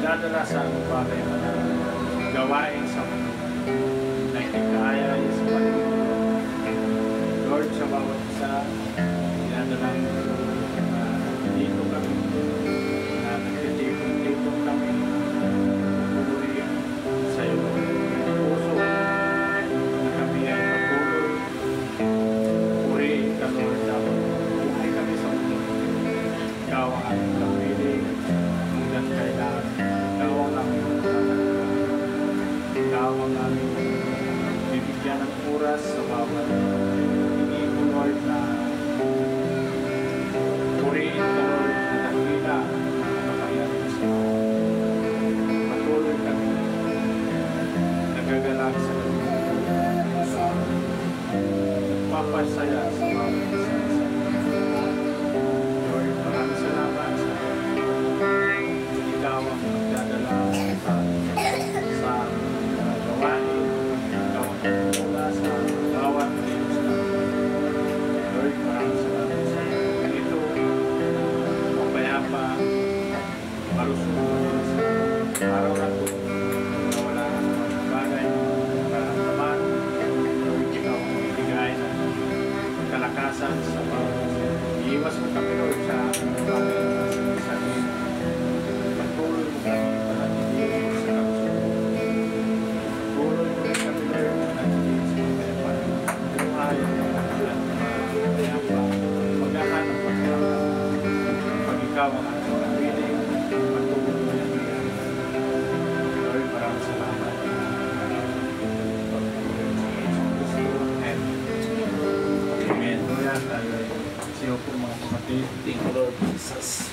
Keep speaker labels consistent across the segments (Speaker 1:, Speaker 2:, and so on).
Speaker 1: Nadala sa bagay na gawain sa mundo na hindi kaya sa Panginoon. Lord, sa bawat isa, dinadalang dito kami na nagtitipon-tipon kami pupuri sa iyo puso na kami ay patuloy purihin ka, Lord, dapat pupuri kami sa mundo. Ikaw ang aming kapiling hanggang kailangan. Ikaw ang aming iwas sa bawat hindi ko, Lord, na purihin ka, Lord, na nakila ang kapangyarihan sa patuloy kami nagagalak sa nagpapasaya sa bawat isa. Lord, maraming salamat sa ikaw ang magdadala sa gawain, ikaw ang magdadala sa bawat kilos natin. Lord, maraming salamat sa ganito, mapayapa, malusog sa araw na ito, na wala ng bagay, karamdaman. Lord, ikaw ang magbigay ng kalakasan sa bawat iwas mo kami, Lord, sa bagay na sa atin. Patuloy mo kami panatilihin sa kalusugan. Patuloy mo rin kami, Lord, panatilihin sa pagkayapan. Buhay at pagkayapa. Maghahanap pagkayapa. Pag ikaw ang ating napiling, patuloy mo yan. Lord, maraming salamat. Pagpatuloy mo sa Jesus Kristo. Amen. Amen. Ayan, tayo ay siyo po mga kapatid.
Speaker 2: Thank you, Lord Jesus.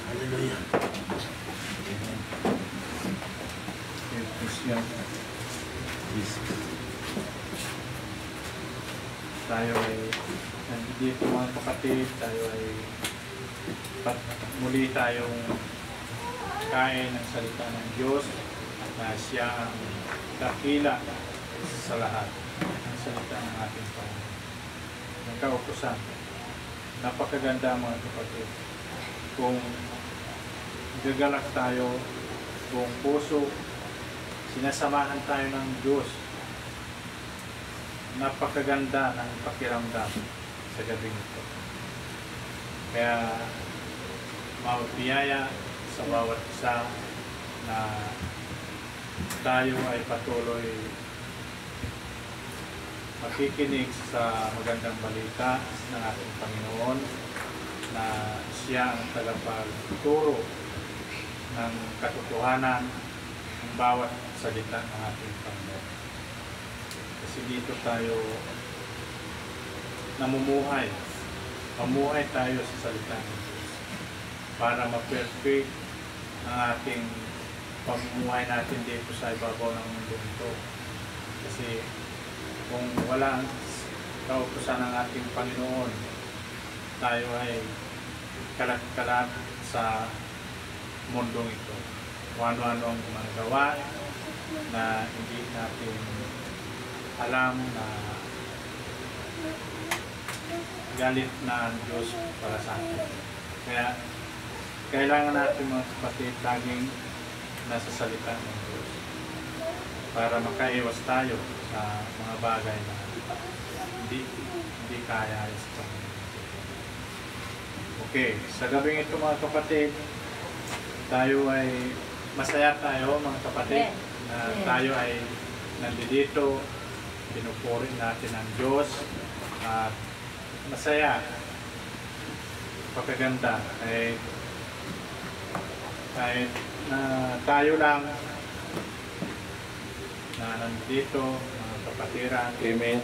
Speaker 2: Hallelujah.
Speaker 1: Christian. Tayo ay nandito mga kapatid, tayo ay muli tayong kain ng salita ng Diyos na siya ang dakila sa lahat ng salita ng ating Panginoon. Ng kautusan. Napakaganda mga kapatid. Kung gagalak tayo, buong puso, sinasamahan tayo ng Diyos. Napakaganda ng pakiramdam sa gabing ito. Kaya mabiyaya sa bawat isa na tayo ay patuloy makikinig sa magandang balita ng ating Panginoon na siya ang tagapagturo ng katotohanan ng bawat salita ng ating Panginoon. Kasi dito tayo namumuhay. Mamuhay tayo sa salita ng Diyos para ma-perfect ang ating pamumuhay natin dito sa ibabaw ng mundo ito. Kasi kung wala ang kautusan ng ating Panginoon, tayo ay kalat-kalat sa mundong ito. Ano-ano ang mga gawain na hindi natin alam na galit na ang Diyos para sa atin. Kaya kailangan natin mga kapatid laging nasa salita ng Diyos para makaiwas tayo sa mga bagay na hindi kaya ayos pa. Okay, sa gabing ito mga kapatid, tayo ay masaya tayo mga kapatid na tayo ay nandito, pinupuri natin ang Diyos at masaya, pagkaganda kahit na tayo lang na nandito, mga kapatiran.
Speaker 2: Amen.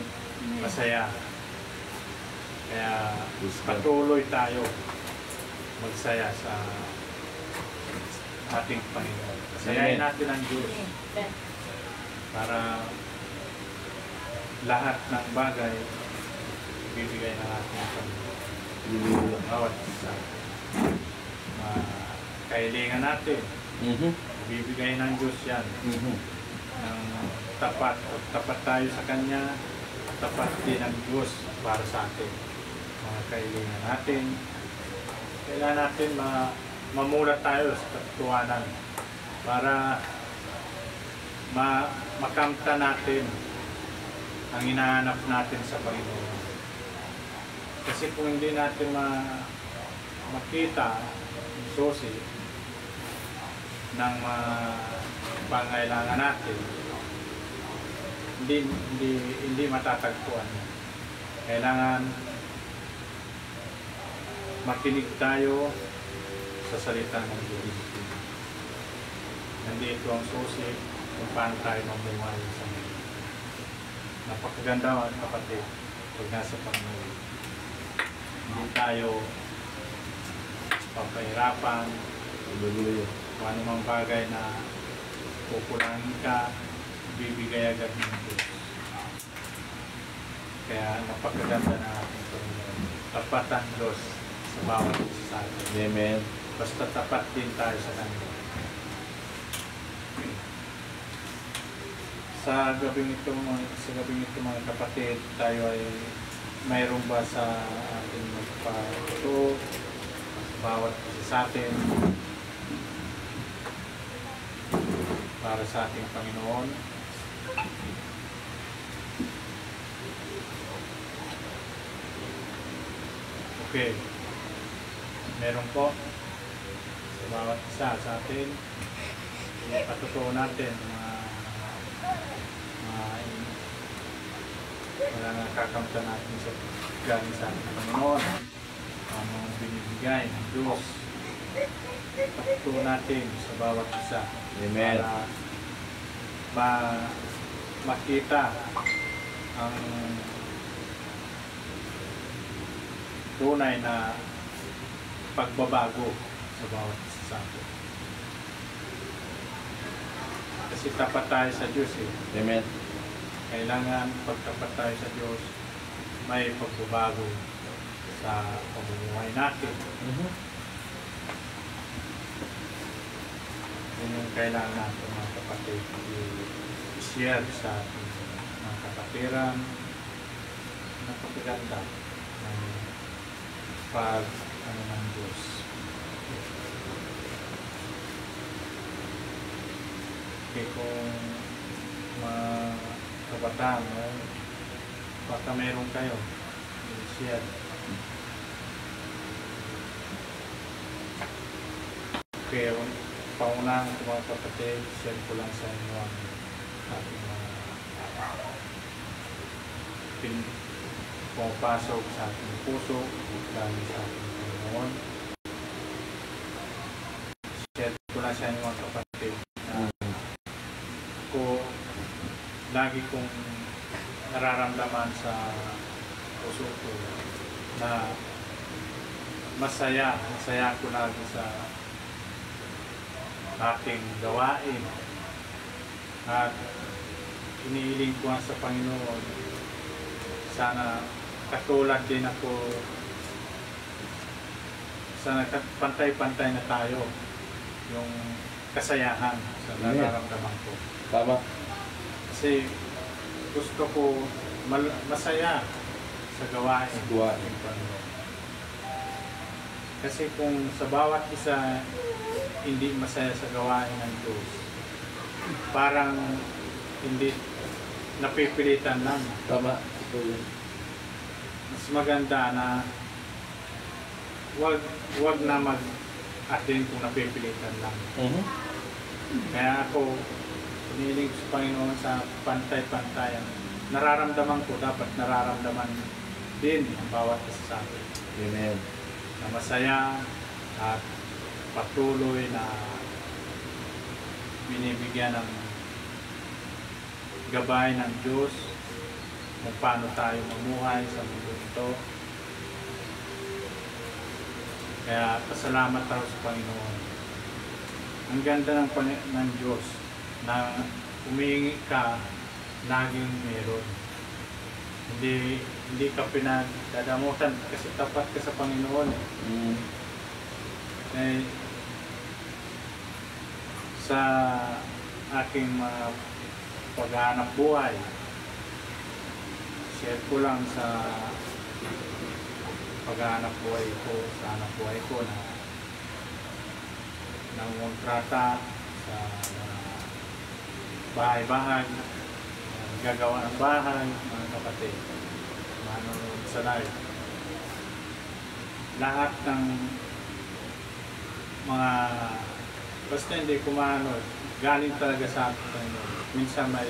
Speaker 1: Masaya. Kaya patuloy tayo magsaya sa ating Panginoon. Sayahin natin ang Diyos para lahat ng bagay ibibigay ng ating Panginoon. Bawat isa. Kailangan natin. Ibibigay ng Diyos yan. Ng tapat. Tapat tayo sa Kanya. Tapat din ang Diyos para sa atin. Mga kailangan natin. Kailangan natin mamulat tayo sa katotohanan para makamta natin ang hinahanap natin sa Panginoon. Kasi kung hindi natin makita ang susi ng pangailangan natin, hindi matatagpuan. Kailangan makinig tayo sa salita ng Diyos. Nandito ang susi kung paano tayo mamuhay sa mundo. Napakaganda mga kapatid pag nasa Panginoon. Hindi tayo papahirapan kung anumang bagay na kukulangin ka, bibigay agad ng Diyos. Kaya napakaganda na ating Panginoon. Tapat ang Diyos sa bawat isa sa atin.
Speaker 2: Amen.
Speaker 1: Basta tapat din tayo sa Kanya. Sa gabing ito mga kapatid, tayo ay mayroon ba sa ating magpapatuto sa bawat isa sa atin para sa ating Panginoon? Okay. Meron po sa bawat isa sa atin. Ipatutuo natin wala nga kakamta natin sa galing sa ating Panginoon. Ano binibigay ng Diyos. Ipatutuo natin sa bawat isa.
Speaker 2: Amen.
Speaker 1: Para makita ang tunay na pagbabago sa bawat isa sa atin. Kasi tapat tayo sa Diyos eh.
Speaker 2: Amen.
Speaker 1: Kailangan pagtapat tayo sa Diyos, may pagbabago sa pamumuhay natin. Yun yung kailangan natin mga kapatid i-share sa ating mga kapatiran. Napakaganda ng ng Diyos. Okay, kung mga kabataan, baka meron kayo i-share. Okay, paunang mga kapatid, share ko lang sa inyo ang ating pumapasok sa ating puso dahil sa ating Panginoon. Share ko lang sa inyo mga kapatid na lagi kong nararamdaman sa puso ko na masaya ko lagi sa ating gawain at iniiling ko sa Panginoon sana katulad din ako, sana pantay-pantay na tayo yung kasayahan sa nararamdaman ko.
Speaker 2: Tama.
Speaker 1: Kasi gusto ko masaya sa gawain. Kasi kung sa bawat isa hindi masaya sa gawain ng Diyos, parang hindi napipilitan lang.
Speaker 2: Tama.
Speaker 1: Mas maganda na wag na mag-attend kung napipilitan lang. Kaya ako hiniling sa Panginoon sa pantay-pantayan. Nararamdaman ko, dapat nararamdaman din ang bawat isa sa atin.
Speaker 2: Amen.
Speaker 1: Na masaya at patuloy na binibigyan ng gabay ng Diyos kung paano tayo mamuhay sa mundo ito. Kaya pasalamat tayo sa Panginoon. Ang ganda ng Diyos na humihingi ka, laging meron. Hindi ka pinagdadamutan kasi tapat ka sa Panginoon eh. Eh, sa aking paghahanap buhay, share ko lang sa paghahanap buhay ko, sa hanap buhay ko na nangontrata sa bahay-bahay, gagawa ng bahay, mga kapatid, manonood sa live. Lahat ng mga basta hindi kumano, galing talaga sa akin. Minsan may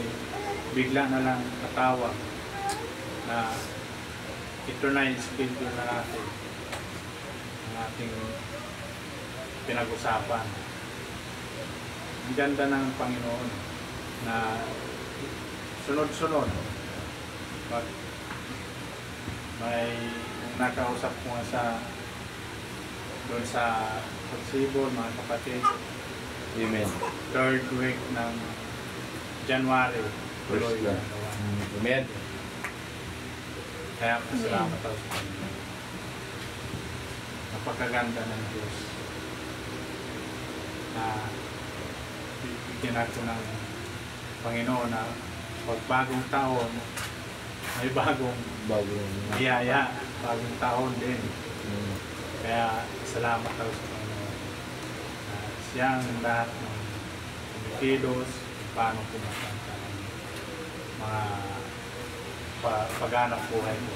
Speaker 1: bigla na lang katawag na ito na yung schedule na natin ang ating pinag-usapan. Ang ganda ng Panginoon. na sunod-sunod. Pag may nakausap ko nga sa doon sa Pagsibol, mga kapatid,
Speaker 3: Amen.
Speaker 1: 3rd week ng January, tuloy
Speaker 3: Praise God.
Speaker 1: na gawa.
Speaker 3: Amen.
Speaker 1: Kaya pasalamat ako sa Kanya. Napakaganda ng Diyos na bibigyan ako ng Panginoon na pag bagong taon, may bagong
Speaker 3: Bagong
Speaker 1: biyaya, bagong taon din.
Speaker 3: mm,
Speaker 1: Kaya salamat ako sa Panginoon. Siyang lahat ng kilos, paano pumatanta ng mga paghanap buhay mo.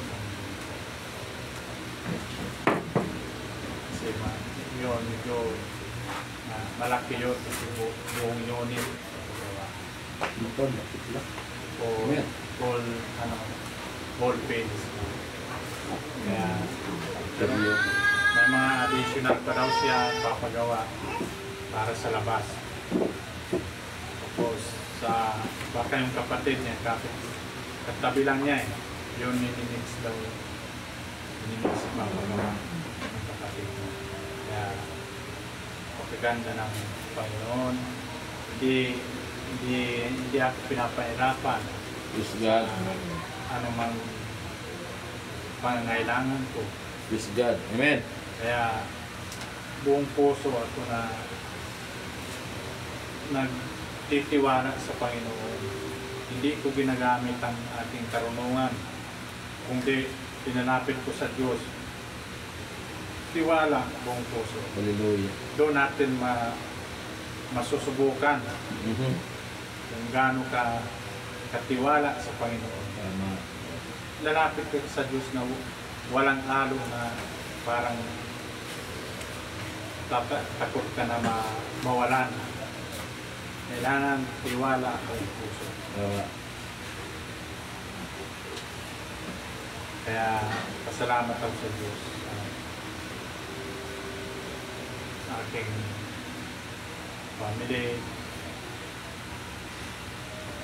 Speaker 1: Kasi yun, medyo malaki yun kasi buong unit.
Speaker 3: ito, lapit lang.
Speaker 1: O
Speaker 3: Amen.
Speaker 1: all page. Kaya
Speaker 3: Interview.
Speaker 1: may mga additional pa daw siya papagawa para sa labas. Tapos sa baka yung kapatid niya, katabi lang niya eh. Yun minimix daw. Minimix papagawa ng kapatid niya. Kaya pagkaganda ng Panginoon. Hindi ako pinapahirapan.
Speaker 3: Praise God.
Speaker 1: Ano mang pangangailangan ko.
Speaker 3: Praise God. Amen.
Speaker 1: Kaya buong puso ako na nagtitiwala sa Panginoon. Hindi ko ginagamit ang ating karunungan, kundi pinalapit ko sa Diyos. Tiwala buong puso.
Speaker 3: Hallelujah.
Speaker 1: Doon natin masusubukan
Speaker 3: Mhm.
Speaker 1: kung gaano ka katiwala sa Panginoon.
Speaker 3: Tama.
Speaker 1: Lalapit ka sa Diyos na walang halo na parang takot ka na mawalan. Kailangan tiwala ang puso.
Speaker 3: Tama.
Speaker 1: Kaya pasalamat ako sa Diyos sa aking family.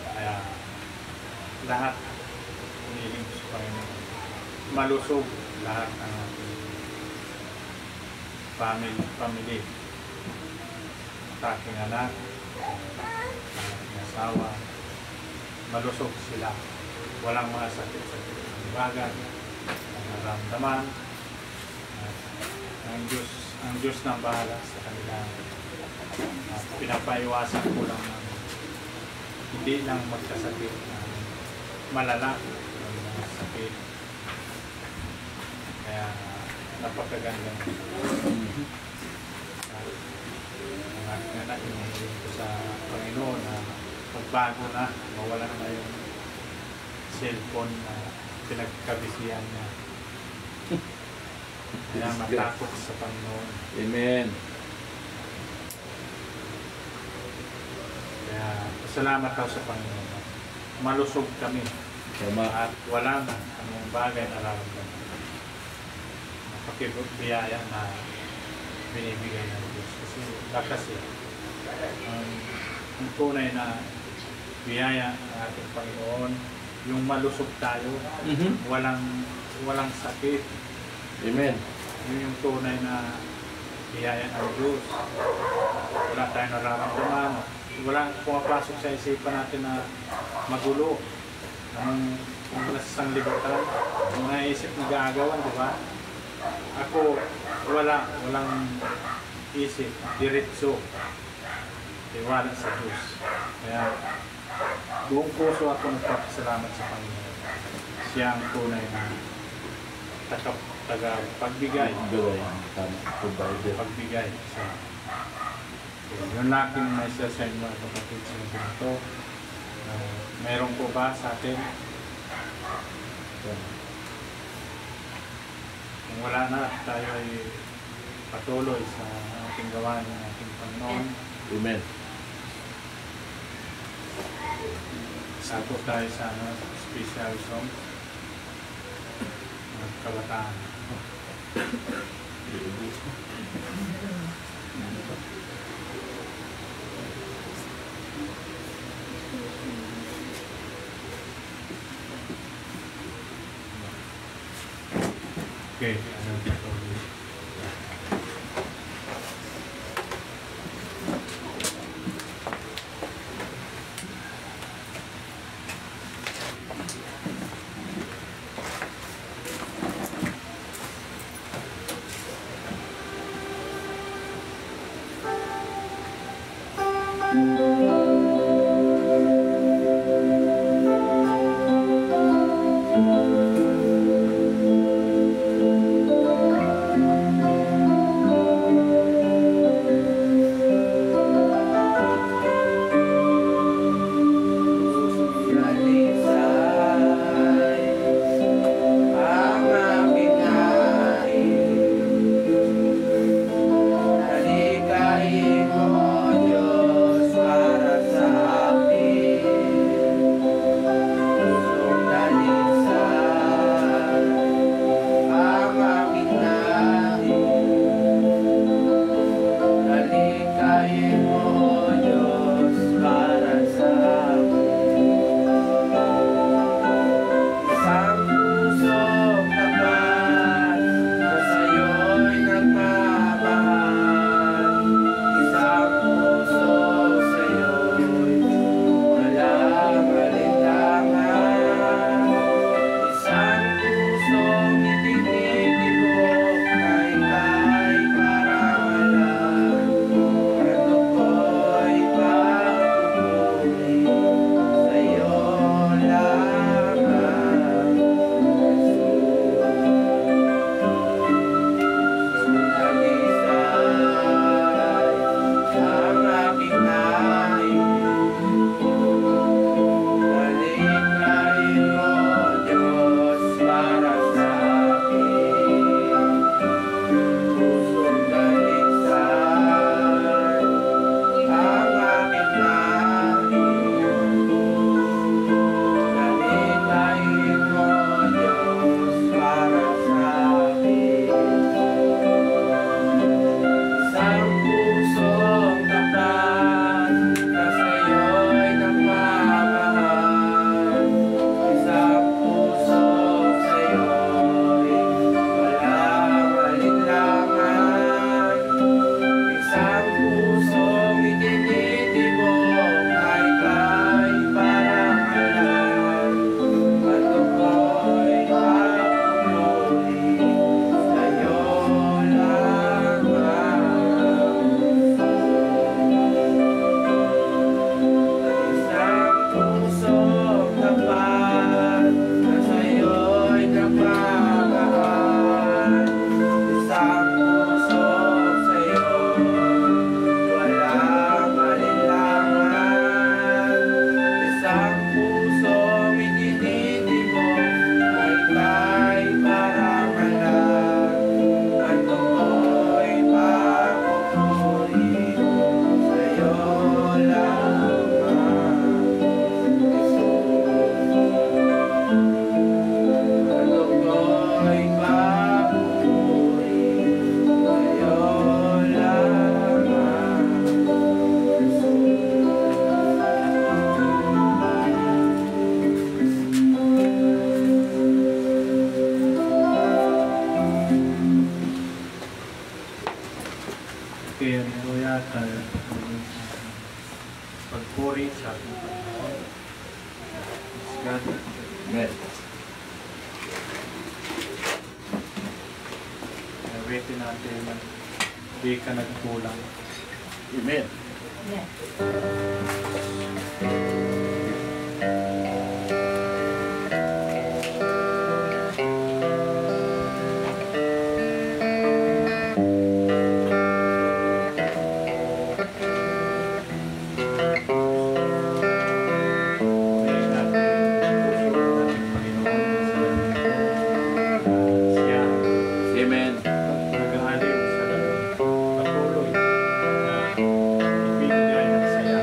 Speaker 1: Kaya lahat hiniling ko sa Panginoon. Malusog lahat ng ating family. At aking anak, aking asawa, malusog sila. Walang mga sakit-sakit ng bagay, ang naramdaman. Ang Diyos na bahala sa kanila. At pinapaiwasan ko lang na hindi lang magkasakit na malala ng mga sakit. Kaya napakaganda
Speaker 3: Mhm.
Speaker 1: ang aking anak, inuulit ko sa Panginoon na magbago na, mawala na yung cellphone na pinagkabisihan niya. Kaya matakot sa Panginoon.
Speaker 3: Amen.
Speaker 1: Kaya salamat ako sa Panginoon. Malusog kami
Speaker 3: Tama.
Speaker 1: at walang anong bagay na nararamdaman. Napakibiyaya na binibigay ng Diyos. Kasi lakas eh. Ang tunay na biyaya ng ating Panginoon, yung malusog tayo,
Speaker 3: Mhm.
Speaker 1: walang sakit.
Speaker 3: Amen.
Speaker 1: Yun yung tunay na biyaya ng Diyos. Wala tayong nararamdaman. Walang pumapasok sa isipan natin na magulo. Ang nasa sanglibutan, ang mga isip na gaagawan, di ba? Ako, walang isip, diretso. Tiwala sa Diyos. Kaya, buong puso ako nagpapasalamat sa Panginoon. Siya ang tunay na tagapagbigay.
Speaker 3: Gawin. Tama. Provider.
Speaker 1: Pagbigay sa yun lang yung may sa inyo mga kapatid sa ito. Meron po ba sa atin? Kung wala na, tayo ay patuloy sa ating gawain ng ating Panginoon.
Speaker 3: Amen.
Speaker 1: Sagot tayo sa special song ng kabataan. Okay. Kaya ito yata pagpuri sa ating Panginoon. God.
Speaker 3: Amen.
Speaker 1: Nabitin natin na di ka nagkulang.
Speaker 3: Amen. Amen.
Speaker 1: Nag-aaliw sa patuloy na ibigay ng saya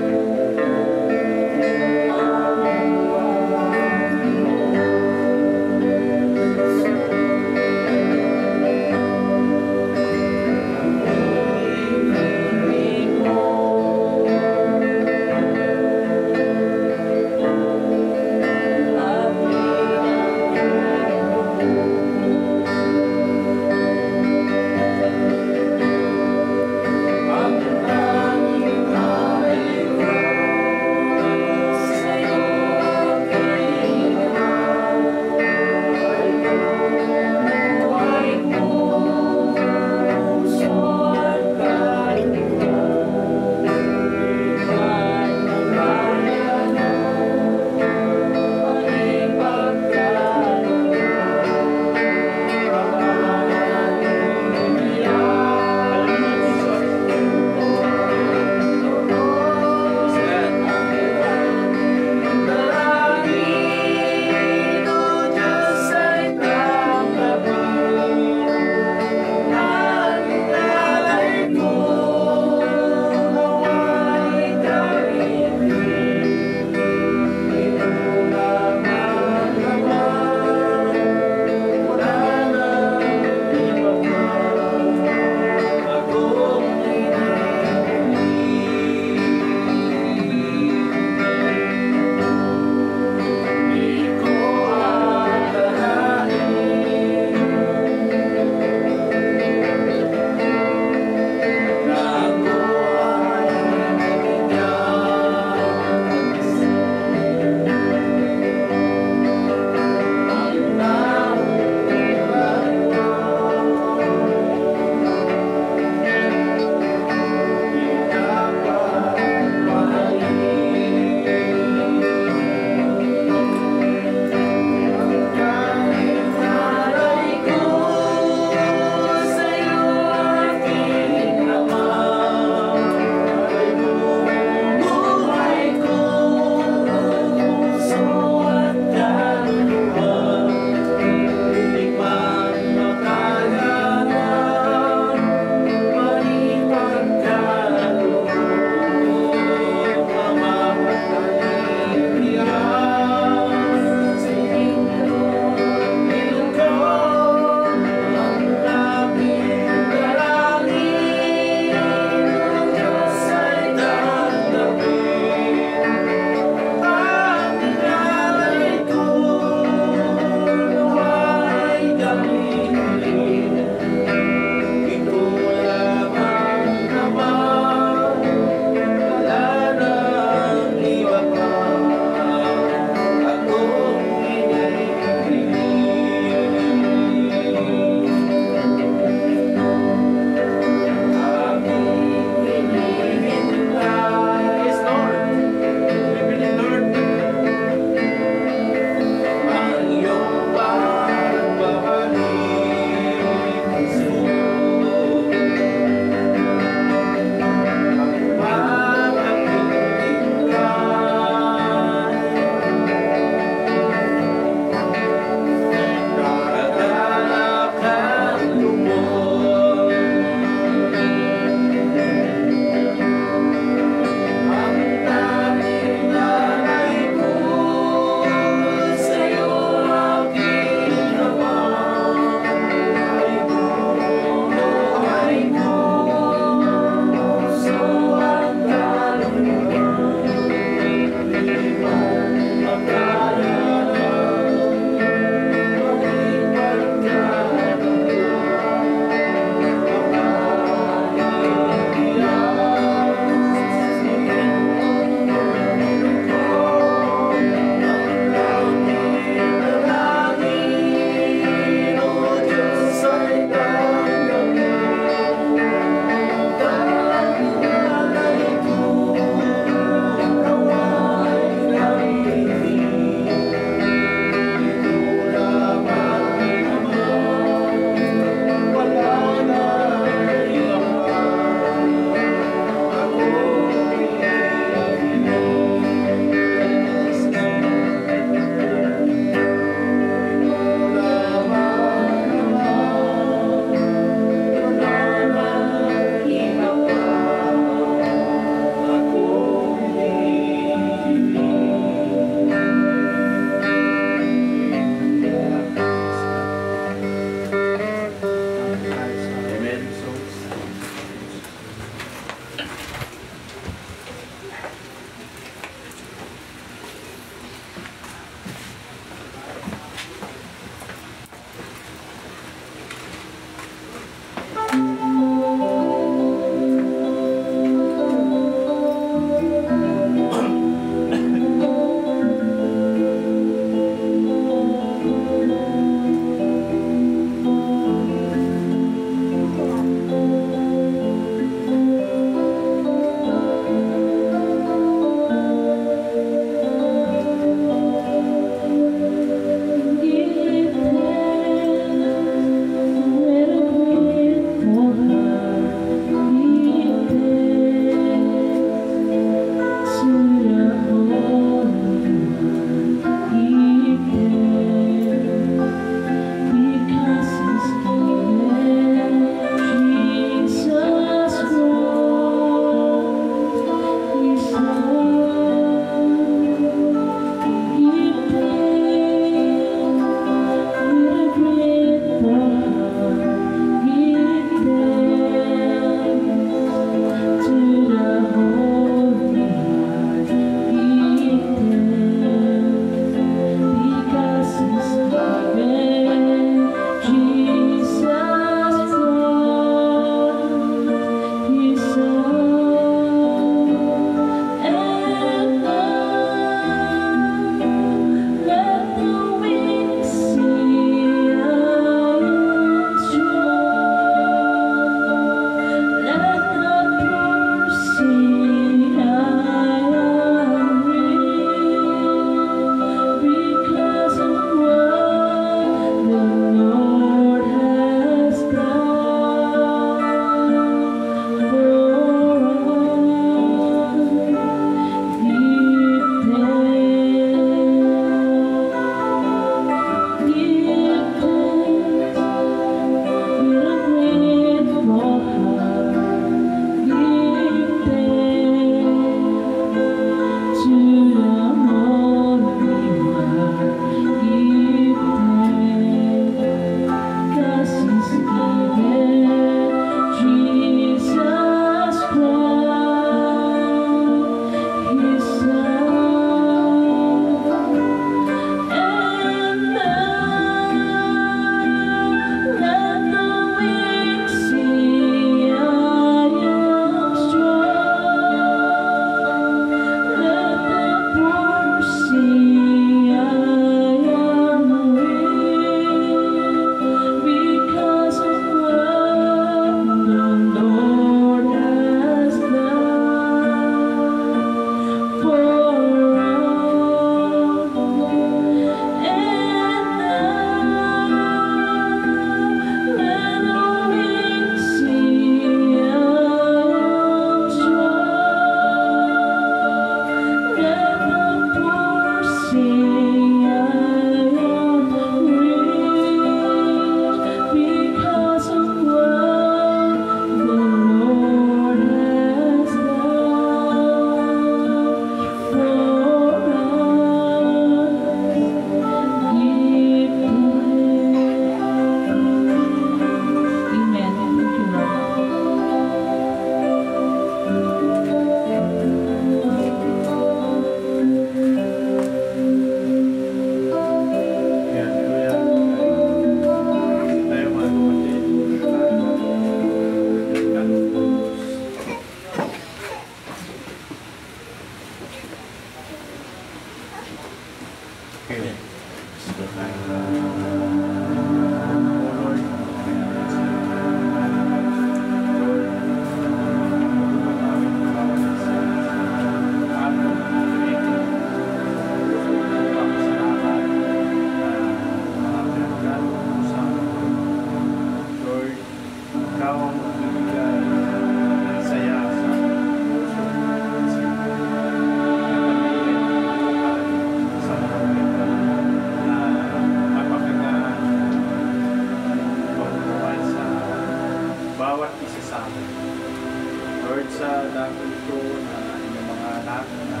Speaker 1: sa lago ito na inyong mga anak na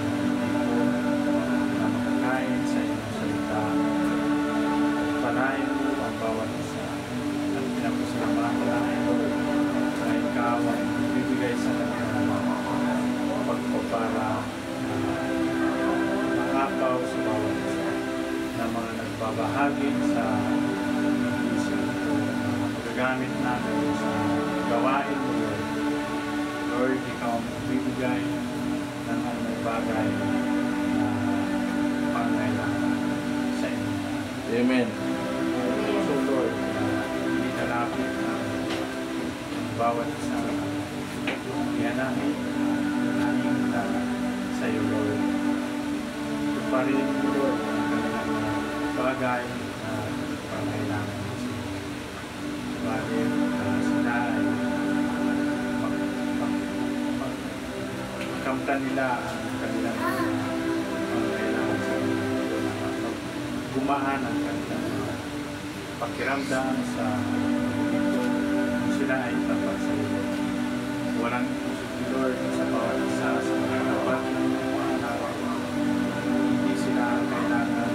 Speaker 1: makakain sa inyong salita. Panahin mo ang bawat isa. At pinapasalamatan namin na ikaw ay bibigay sa kanya pagpapala na makapaw sa bawat isa na mga nagbabahagi sa isip ito na magagamit namin sa gawain mo, Lord. Lord, ikaw ang bibigay ng anong bagay na pangailangan sa inyo.
Speaker 3: Amen.
Speaker 1: So Lord, hindi talapit ang bawat isa. Kaya namin naninginta sa iyo, Lord. Tuparin mo, Lord, ang kanilang bagay na pangailangan sa iyo. Tuparin sila ay makamtan nila ang kanilang pangailangan sa iyo. Gumaan ang kanilang pakiramdam sa ito. Sila ay tapat sa iyo. Walang isip, Lord, sa bawat isa sa mga dapat ng mga anak. Hindi sila kailangan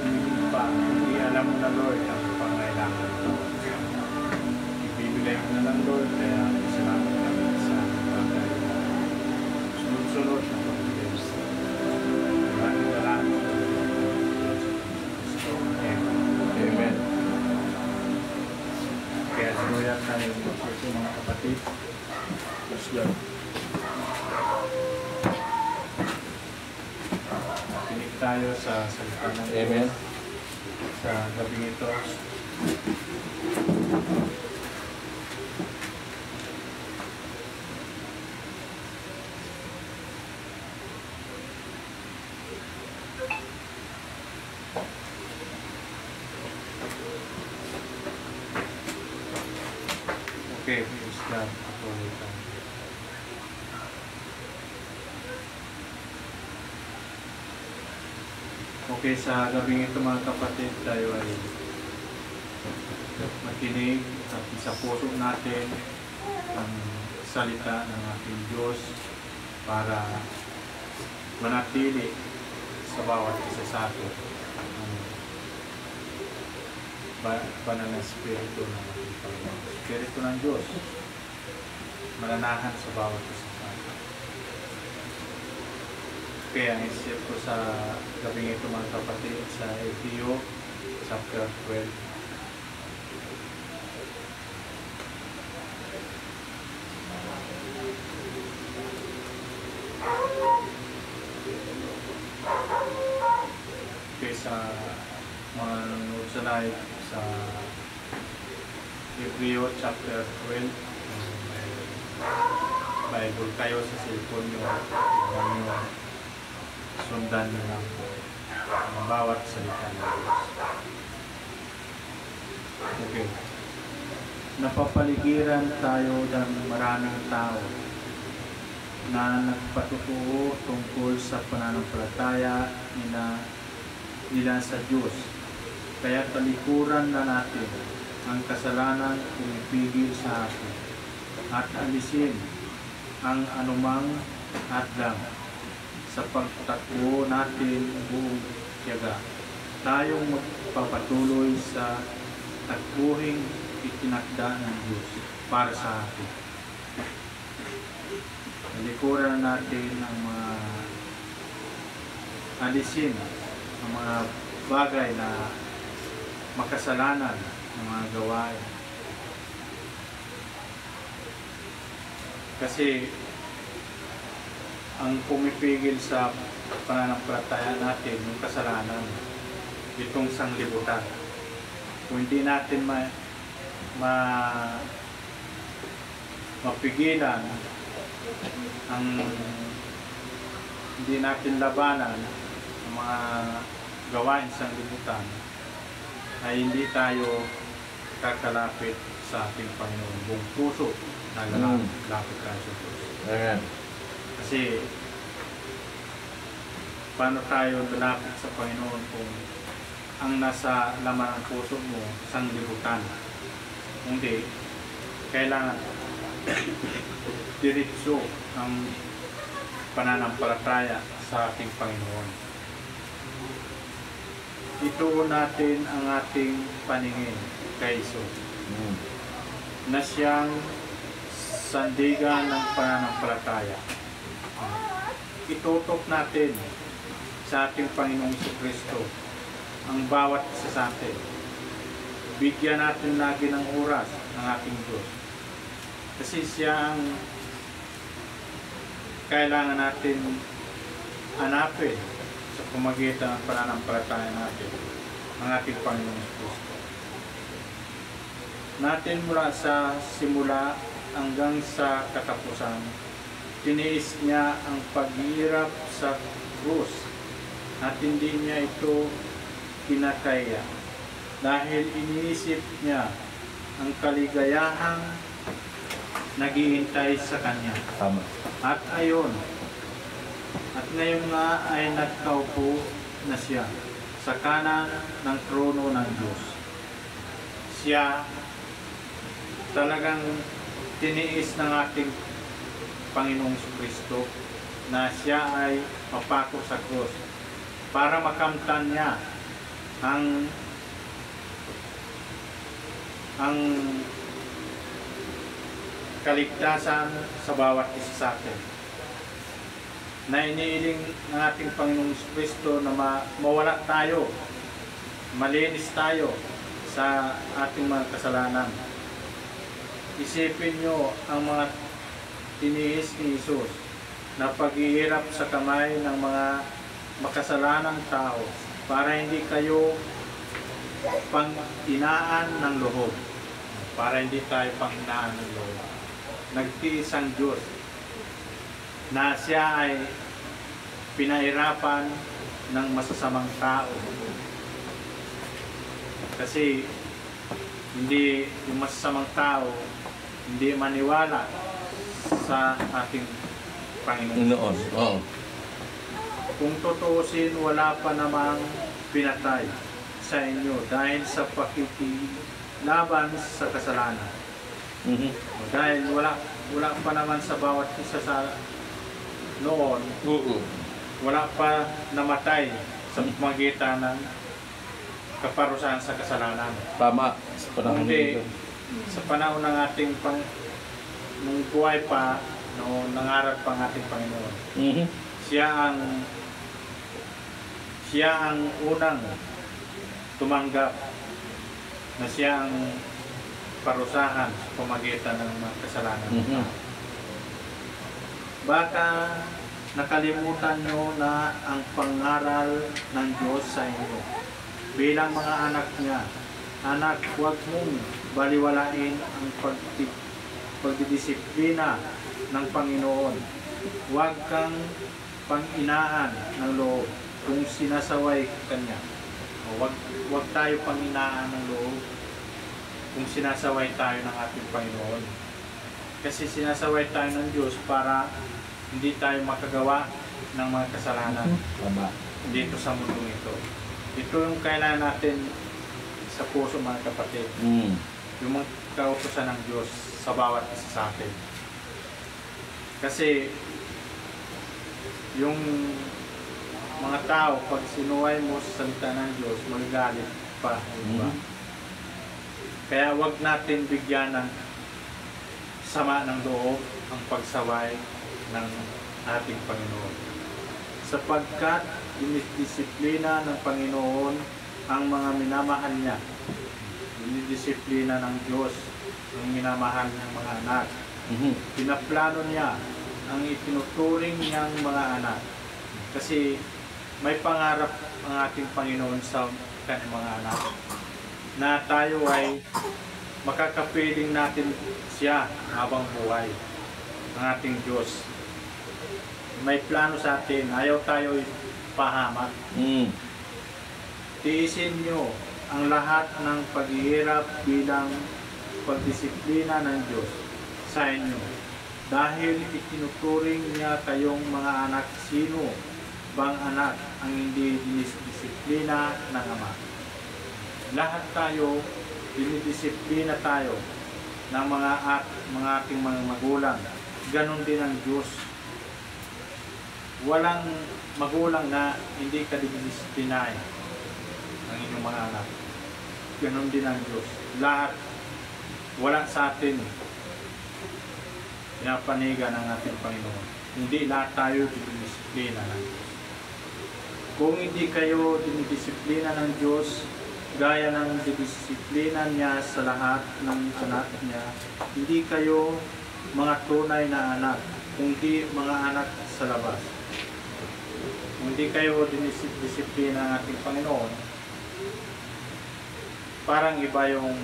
Speaker 1: hindi pa. Hindi alam mo na, Lord, ang pangailangan ito. Ibibigay mo na lang, Lord, kaya salamat kami sa bagay. Sunod-sunod na pagbigay sa maraming salamat.
Speaker 3: Amen.
Speaker 1: Kaya sinuya tayo sa mga kapatid.
Speaker 3: Yes, Lord.
Speaker 1: Pinig tayo sa salita ng
Speaker 3: Amen.
Speaker 1: Diyos sa gabing ito. Okay, praise God. Patuloy tayo. Okay, sa gabing ito mga kapatid, tayo ay makinig at sa puso natin ang salita ng ating Diyos para manatili sa bawat isa sa atin ang banal na Espiritu ng ating Panginoon. Espiritu ng Diyos, mananahan sa bawat isa sa atin. Kaya ang isip ko sa gabing ito mga kapatid sa Efeo chapter 12. Okay, sa mga nanonood sa live sa Efeo chapter 12, may Bible kayo sa cellphone nyo, tignan nyo, sundan nyo lang po ang bawat salita ng Diyos. Okay. Napapaligiran tayo ng maraming tao na nagpatutuo tungkol sa pananampalataya nila sa Diyos. Kaya talikuran na natin ang kasalanan pumipigil sa atin at alisin ang anumang hadlang sa pagtakbo natin buong tiyaga. Tayong magpapatuloy sa takbuhing itinakda ng Diyos para sa atin. Talikuran natin ang mga alisin ang mga bagay na makasalanan ng mga gawain. Kasi ang pumipigil sa pananampalataya natin yung kasalanan, itong sanglibutan. Kung hindi natin mapigilan ang hindi natin labanan ang mga gawain sa sanglibutan, ay hindi tayo kakalapit sa ating Panginoon buong puso na lalapit tayo sa Diyos.
Speaker 3: Amen.
Speaker 1: Kasi paano tayo lalapit sa Panginoon kung ang nasa laman ng puso mo sanglibutan? Hindi. Kailangan diretso ang pananampalataya sa ating Panginoon. Ituon natin ang ating paningin kay Jesus na siyang sandigan ng pananampalataya. Itutok natin sa ating Panginoong Kristo ang bawat isa sa atin. Bigyan natin lagi ng oras ng ating Diyos. Kasi siya ang kailangan natin hanapin sa pamagitan ng pananampalataya natin ang ating Panginoong Kristo. Natin mula sa simula hanggang sa katapusan, tiniis niya ang paghihirap sa krus at hindi niya ito kinakaya dahil iniisip niya ang kaligayahang naghihintay sa kanya.
Speaker 3: Tama.
Speaker 1: At ngayon nga ay nagkaupo na siya sa kanan ng trono ng Diyos. Siya talagang tiniis ng ating Panginoong Kristo na siya ay mapako sa krus para makamtan niya ang kaligtasan sa bawat isa sa atin. Na iniiling ng ating Panginoong Kristo na mawala tayo, malinis tayo sa ating mga kasalanan. Isipin nyo ang mga tiniis ni Jesus na paghihirap sa kamay ng mga makasalanang tao para hindi kayo pang-inaan ng loob. Para hindi tayo pang-inaan ng loob. Nagtiis ang Diyos na siya ay pinahirapan ng masasamang tao. Kasi hindi yung masasamang tao hindi maniwala sa ating Panginoon.
Speaker 3: Noon. Oo.
Speaker 1: Kung tutuusin, wala pa namang pinatay sa inyo dahil sa pakikilaban sa kasalanan. Dahil wala pa naman sa bawat isa sa noon, wala pa namatay sa pamagitan ng kaparusahan sa kasalanan.
Speaker 3: Tama. Sa panahon
Speaker 1: Kundi,
Speaker 3: nito.
Speaker 1: sa panahon ng ating nung buhay pa, nung nangarap pa ang ating Panginoon, siya ang unang tumanggap na siya ang parusahan sa pamagitan ng mga kasalanan. Baka nakalimutan nyo na ang pangaral ng Diyos sa inyo. Bilang mga anak niya, anak, huwag mong baliwalain ang pagdidisiplina ng Panginoon. Huwag kang pang-inaan ng loob kung sinasaway kanya. Huwag tayo pang-inaan ng loob kung sinasaway tayo ng ating Panginoon. Kasi sinasaway tayo ng Diyos para hindi tayo makagawa ng mga kasalanan dito sa mundong ito. Ito yung kailangan natin sa puso, mga kapatid. Yung mga kautusan ng Diyos sa bawat isa sa atin. Kasi yung mga tao, pag sinuway mo sa salita ng Diyos, magagalit pa. Diba? Kaya wag natin bigyan ng sama ng loob ang pagsaway ng ating Panginoon. Sapagkat dinidisiplina ng Panginoon ang mga minamahal niya. Dinidisiplina ng Diyos ang minamahal ng mga anak. Pinaplano niya ang itinuturing niyang mga anak. Kasi may pangarap ang ating Panginoon sa kanyang mga anak na tayo ay makakapiling natin siya habang buhay, ang ating Diyos. May plano sa atin, ayaw tayo pahamak. Tiisin nyo ang lahat ng paghihirap bilang pagdisiplina ng Diyos sa inyo. Dahil itinuturing niya kayong mga anak. Sino bang anak ang hindi dinidisiplina ng Ama? Lahat tayo, dinidisiplina tayo ng mga ating mga magulang ganon din ang Diyos. Walang magulang na hindi ka dinidisiplinahin ng inyong mga anak. Ganon din ang Diyos. Lahat, wala sa atin pinapanigan ng ating Panginoon. Hindi lahat tayo dinidisiplina ng Diyos. Kung hindi kayo dinidisiplina ng Diyos, gaya ng dinidisiplina niya sa lahat ng anak niya, hindi kayo mga tunay na anak, kundi mga anak sa labas. Kung hindi kayo dinidisiplina ng ating Panginoon, parang iba yung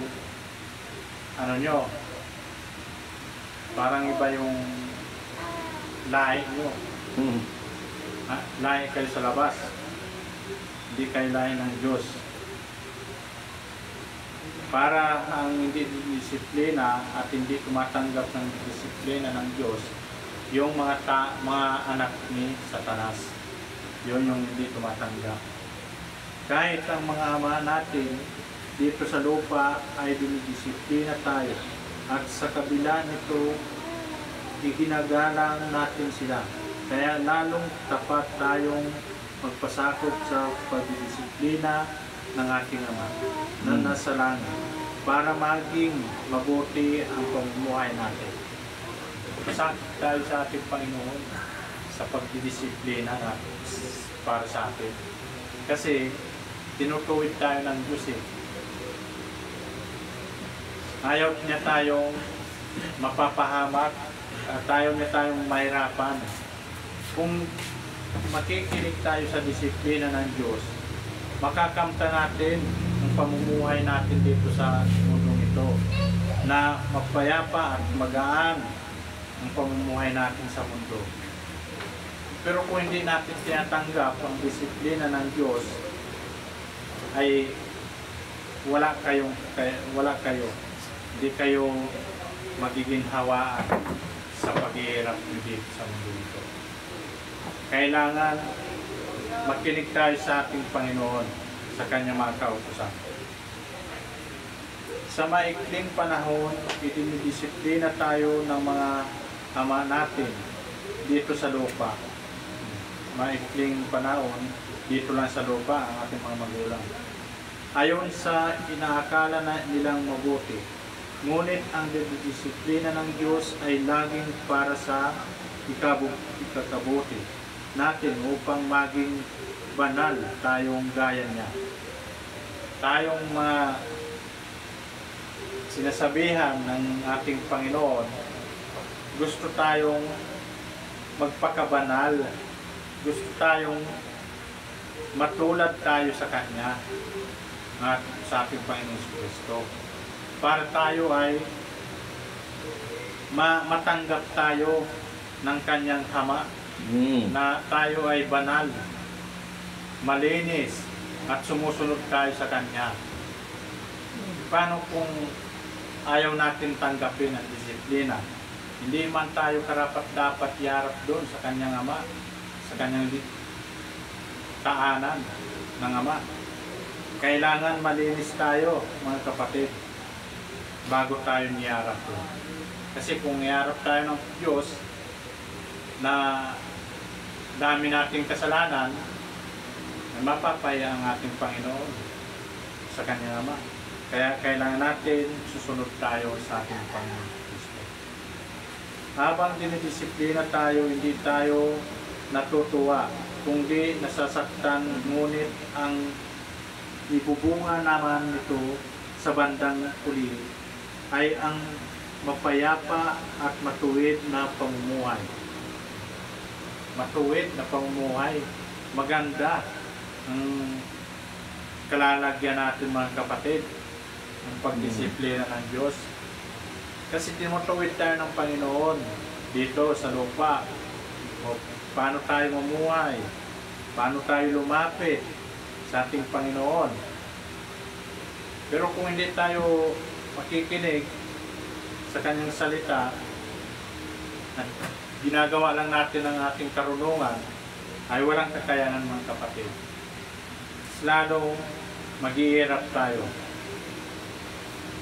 Speaker 1: parang iba yung lahi nyo. Lahi kayo sa labas, hindi kayo lahi ng Diyos. Para ang hindi disiplina at hindi tumatanggap ng disiplina ng Diyos, yung mga anak ni Satanas, yun yung hindi tumatanggap. Kahit ang mga ama natin dito sa lupa ay dinidisiplina tayo, at sa kabila nito iginagalang natin sila. Kaya lalong tapat tayong magpasakop sa pagdidisiplina ng ating Ama na nasa langit para maging mabuti ang pamumuhay natin. Pasakop tayo sa ating Panginoon sa pagdidisiplina natin para sa atin. Kasi tinutuwid tayo ng Diyos eh. Ayaw niya tayong mapapahamak, ayaw niya tayong mahirapan. Kung makikinig tayo sa disiplina ng Diyos, makakamta natin ang pamumuhay natin dito sa mundong ito, na mapayapa at magaan ang pamumuhay natin sa mundo. Pero kung hindi natin tinatanggap ang disiplina ng Diyos, ay wala kayo. Hindi kayo magiging hawaan sa paghihirap dito sa mundo ito. Kailangan makinig tayo sa ating Panginoon sa kanyang mga kautusan. Sa maikling panahon, idinidisiplina tayo ng mga ama natin dito sa lupa. Maikling panahon, dito lang sa lupa ang ating mga magulang. Ayon sa inaakala na nilang mabuti. Ngunit ang disiplina ng Diyos ay laging para sa ikakabuti natin upang maging banal tayong gaya niya. Tayong mga sinasabihan ng ating Panginoon, gusto tayong magpakabanal, gusto tayong matulad tayo sa Kanya at sa ating Panginoon Kristo. Para tayo ay matanggap tayo ng Kanyang Ama, na tayo ay banal, malinis, at sumusunod tayo sa Kanya. Paano kung ayaw natin tanggapin ang disiplina? Hindi man tayo karapat-dapat yarap doon sa Kanyang Ama, sa Kanyang taanan ng Ama. Kailangan malinis tayo, mga kapatid, bago tayo niyarap doon. Kasi kung niyarap tayo ng Diyos na dami nating kasalanan, mapapaya ang ating Panginoon sa Kanyang Ama. Kaya kailangan natin susunod tayo sa ating Panginoon Kristo. Habang dinidisiplina tayo, hindi tayo natutuwa, kundi nasasaktan, ngunit ang ibubunga naman nito sa bandang huli ay ang mapayapa at matuwid na pamumuhay. Matuwid na pamumuhay. Maganda ang kalalagyan natin, mga kapatid, ang pagdisiplina ng Diyos. Kasi tinutuwid tayo ng Panginoon dito sa lupa. O paano tayo mamuhay, paano tayo lumapit sa ating Panginoon. Pero kung hindi tayo makikinig sa Kanyang salita at ginagawa lang natin ang ating karunungan, ay walang kakayanan, mga kapatid. Lalo maghihirap tayo.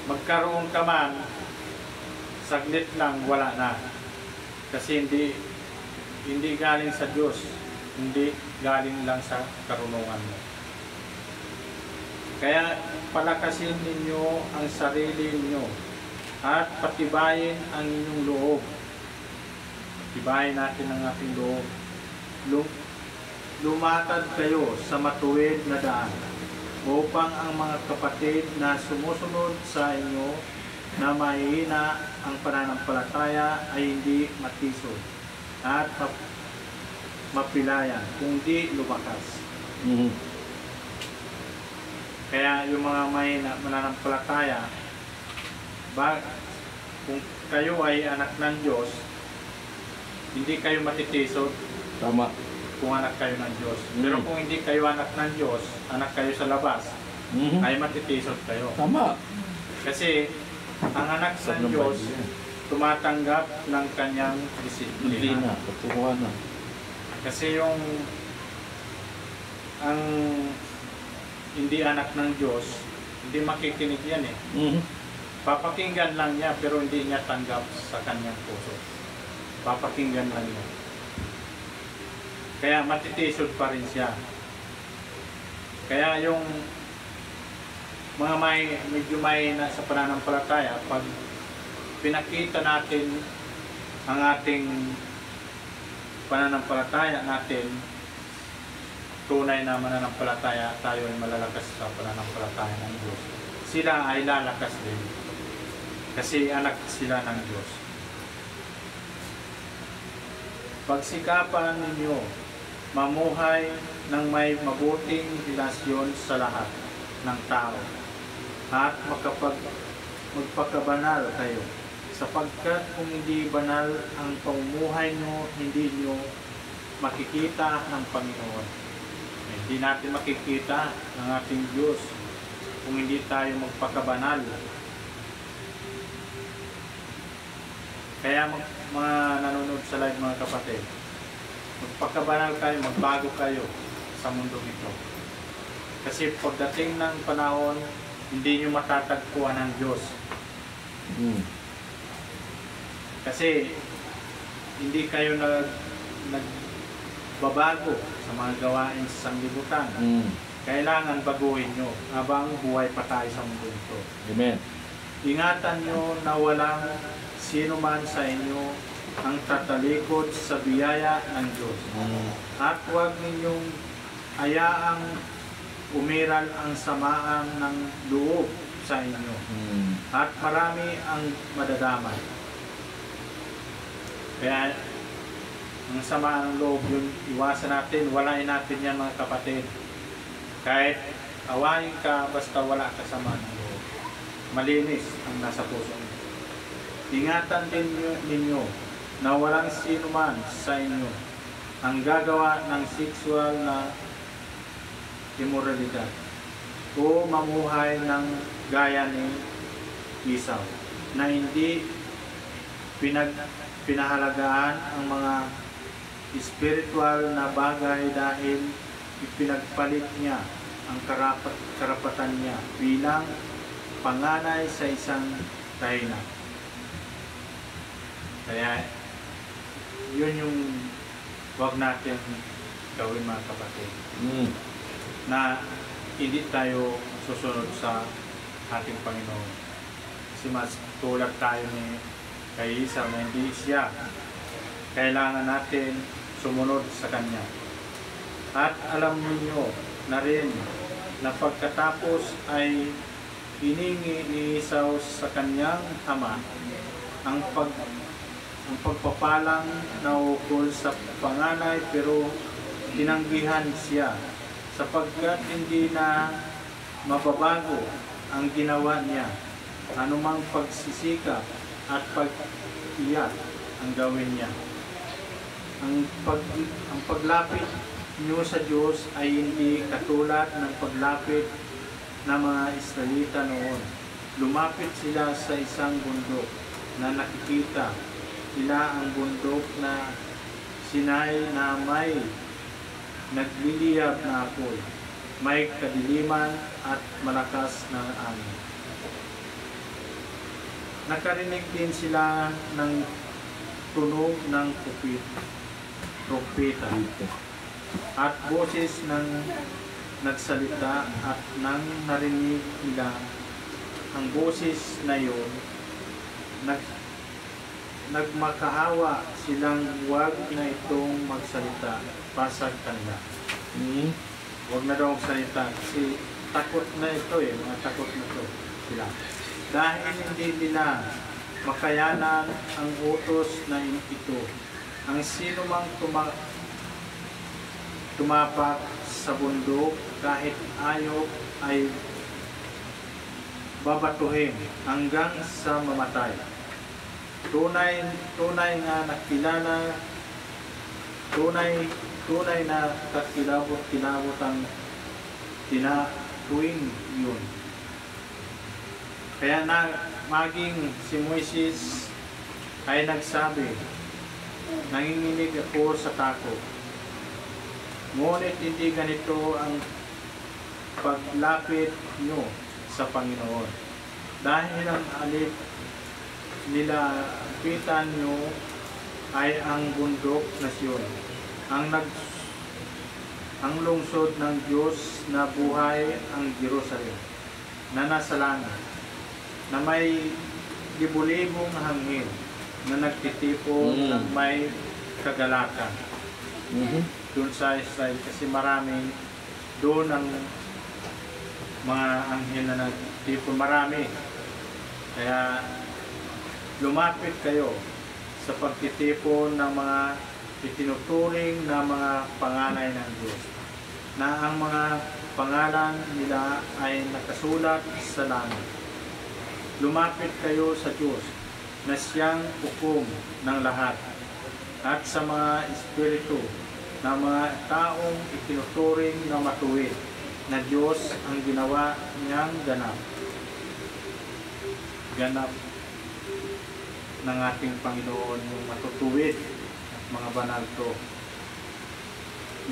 Speaker 1: Magkaroon ka man, saglit lang, wala na. Kasi hindi galing sa Diyos, hindi galing lang sa karunungan mo. Kaya palakasin ninyo ang sarili ninyo at patibayin ang inyong loob. Patibayin natin ang ating loob. Lumatad kayo sa matuwid na daan upang ang mga kapatid na sumusunod sa inyo na mahihina ang pananampalataya ay hindi matisod at mapilayan, kundi lumakas. Kaya yung mga mahina mananampalataya, kung kayo ay anak ng Diyos, hindi kayo matitisod.
Speaker 3: Tama.
Speaker 1: Kung anak kayo ng Diyos. Pero kung hindi kayo anak ng Diyos, anak kayo sa labas, ay matitisod kayo.
Speaker 3: Tama.
Speaker 1: Kasi ang anak ng Diyos tumatanggap ng kanyang disiplina.
Speaker 3: Katuruanan.
Speaker 1: Kasi ang hindi anak ng Diyos, hindi makikinig yan eh. Papakinggan lang niya pero hindi niya tanggap sa kanyang puso. Papakinggan lang niya. Kaya matitisod pa rin siya. Kaya yung mga medyo may na sa pananampalataya, pag pinakita natin ang ating pananampalataya natin, tunay na mananampalataya, tayo ay malalakas sa pananampalataya ng Diyos. Sila ay lalakas din. Kasi anak sila ng Diyos. Pagsikapan ninyo mamuhay ng may mabuting relasyon sa lahat ng tao at magpakabanal kayo, sapagkat kung hindi banal ang pamumuhay nyo, hindi nyo makikita ng Panginoon. Hindi natin makikita ng ating Diyos kung hindi tayo magpakabanal. Kaya mga nanonood sa live, mga kapatid, magpakabanal kayo, magbago kayo sa mundo nito. Kasi pagdating ng panahon, hindi nyo matatagpuan ang Diyos. Kasi hindi kayo nagbabago sa mga gawain sa sanglibutan. Kailangan baguhin nyo habang buhay pa tayo sa mundo nito.
Speaker 3: Amen.
Speaker 1: Ingatan nyo na walang sino man sa inyo ang tatalikod sa biyaya ng Diyos. At huwag ninyong ayaang umiral ang samaan ng loob sa inyo. At marami ang madadamay. Kaya ang samaan ng loob, yun, iwasan natin, walain natin yan, mga kapatid. Kahit awayin ka, basta wala ka samaan ng loob. Malinis ang nasa puso niyo. Ingatan din ninyo na walang sino man sa inyo ang gagawa ng sexual na immoralidad o mamuhay ng gaya ni Esau na hindi pinahalagaan ang mga spiritual na bagay dahil ipinagpalit niya ang karapatan niya bilang panganay sa isang tahanan. Kaya yun yung huwag natin gawin, mga kapatid. Na hindi tayo susunod sa ating Panginoon. Kasi mas tulad tayo ni kay Esau na hindi siya. Kailangan natin sumunod sa Kanya. At alam niyo na rin na pagkatapos ay hiningi ni Esau sa kanyang ama ang pagpapalang na ukol sa panganay, pero tinanggihan siya sapagkat hindi na mababago ang ginawa niya. Anumang pagsisikap at pag-iyak ang gawin niya. Ang paglapit niyo sa Diyos ay hindi katulad ng paglapit ng mga Israelita noon. Lumapit sila sa isang bundok na nakikita nila, ang bundok na Sinai na may nagliliyab na apoy, may kadiliman at malakas na angin. Nakarinig din sila ng tunog ng propeta at boses ng nagsalita at nang narinig nila ang boses na yun, nagmakaawa silang huwag na itong magsalita pasag kanila. Huwag na daw magsalita kasi takot na ito mga takot na ito sila. Dahil hindi nila makayanan ang utos na ito. Ang sino mang tumapak sa bundok kahit ayaw ay babatuhin hanggang sa mamatay. Tunay na kakilabot ang tinatuwing yun. Kaya maging si Moises ay nagsabi, nanginginig ako sa takot. Ngunit hindi ganito ang paglapit nyo sa Panginoon. Dahil ang alip nila pitan nyo ay ang bundok na Sion, ang lungsod ng Diyos na buhay, ang Jerusalem na nasa langit, na may libu-libong hangin na nagtitipon ng may kagalakan. Doon sa Israel kasi marami doon ang mga anghel na nagtipon, marami. Kaya lumapit kayo sa pagtitipon ng mga itinuturing na mga pangalan ng Diyos, na ang mga pangalan nila ay nakasulat sa langit. Lumapit kayo sa Diyos na siyang hukom ng lahat, at sa mga espiritu na mga taong itinuturing na matuwid, na Diyos ang ginawa niyang ganap ng ating Panginoon, yung matutuwid at mga banal to.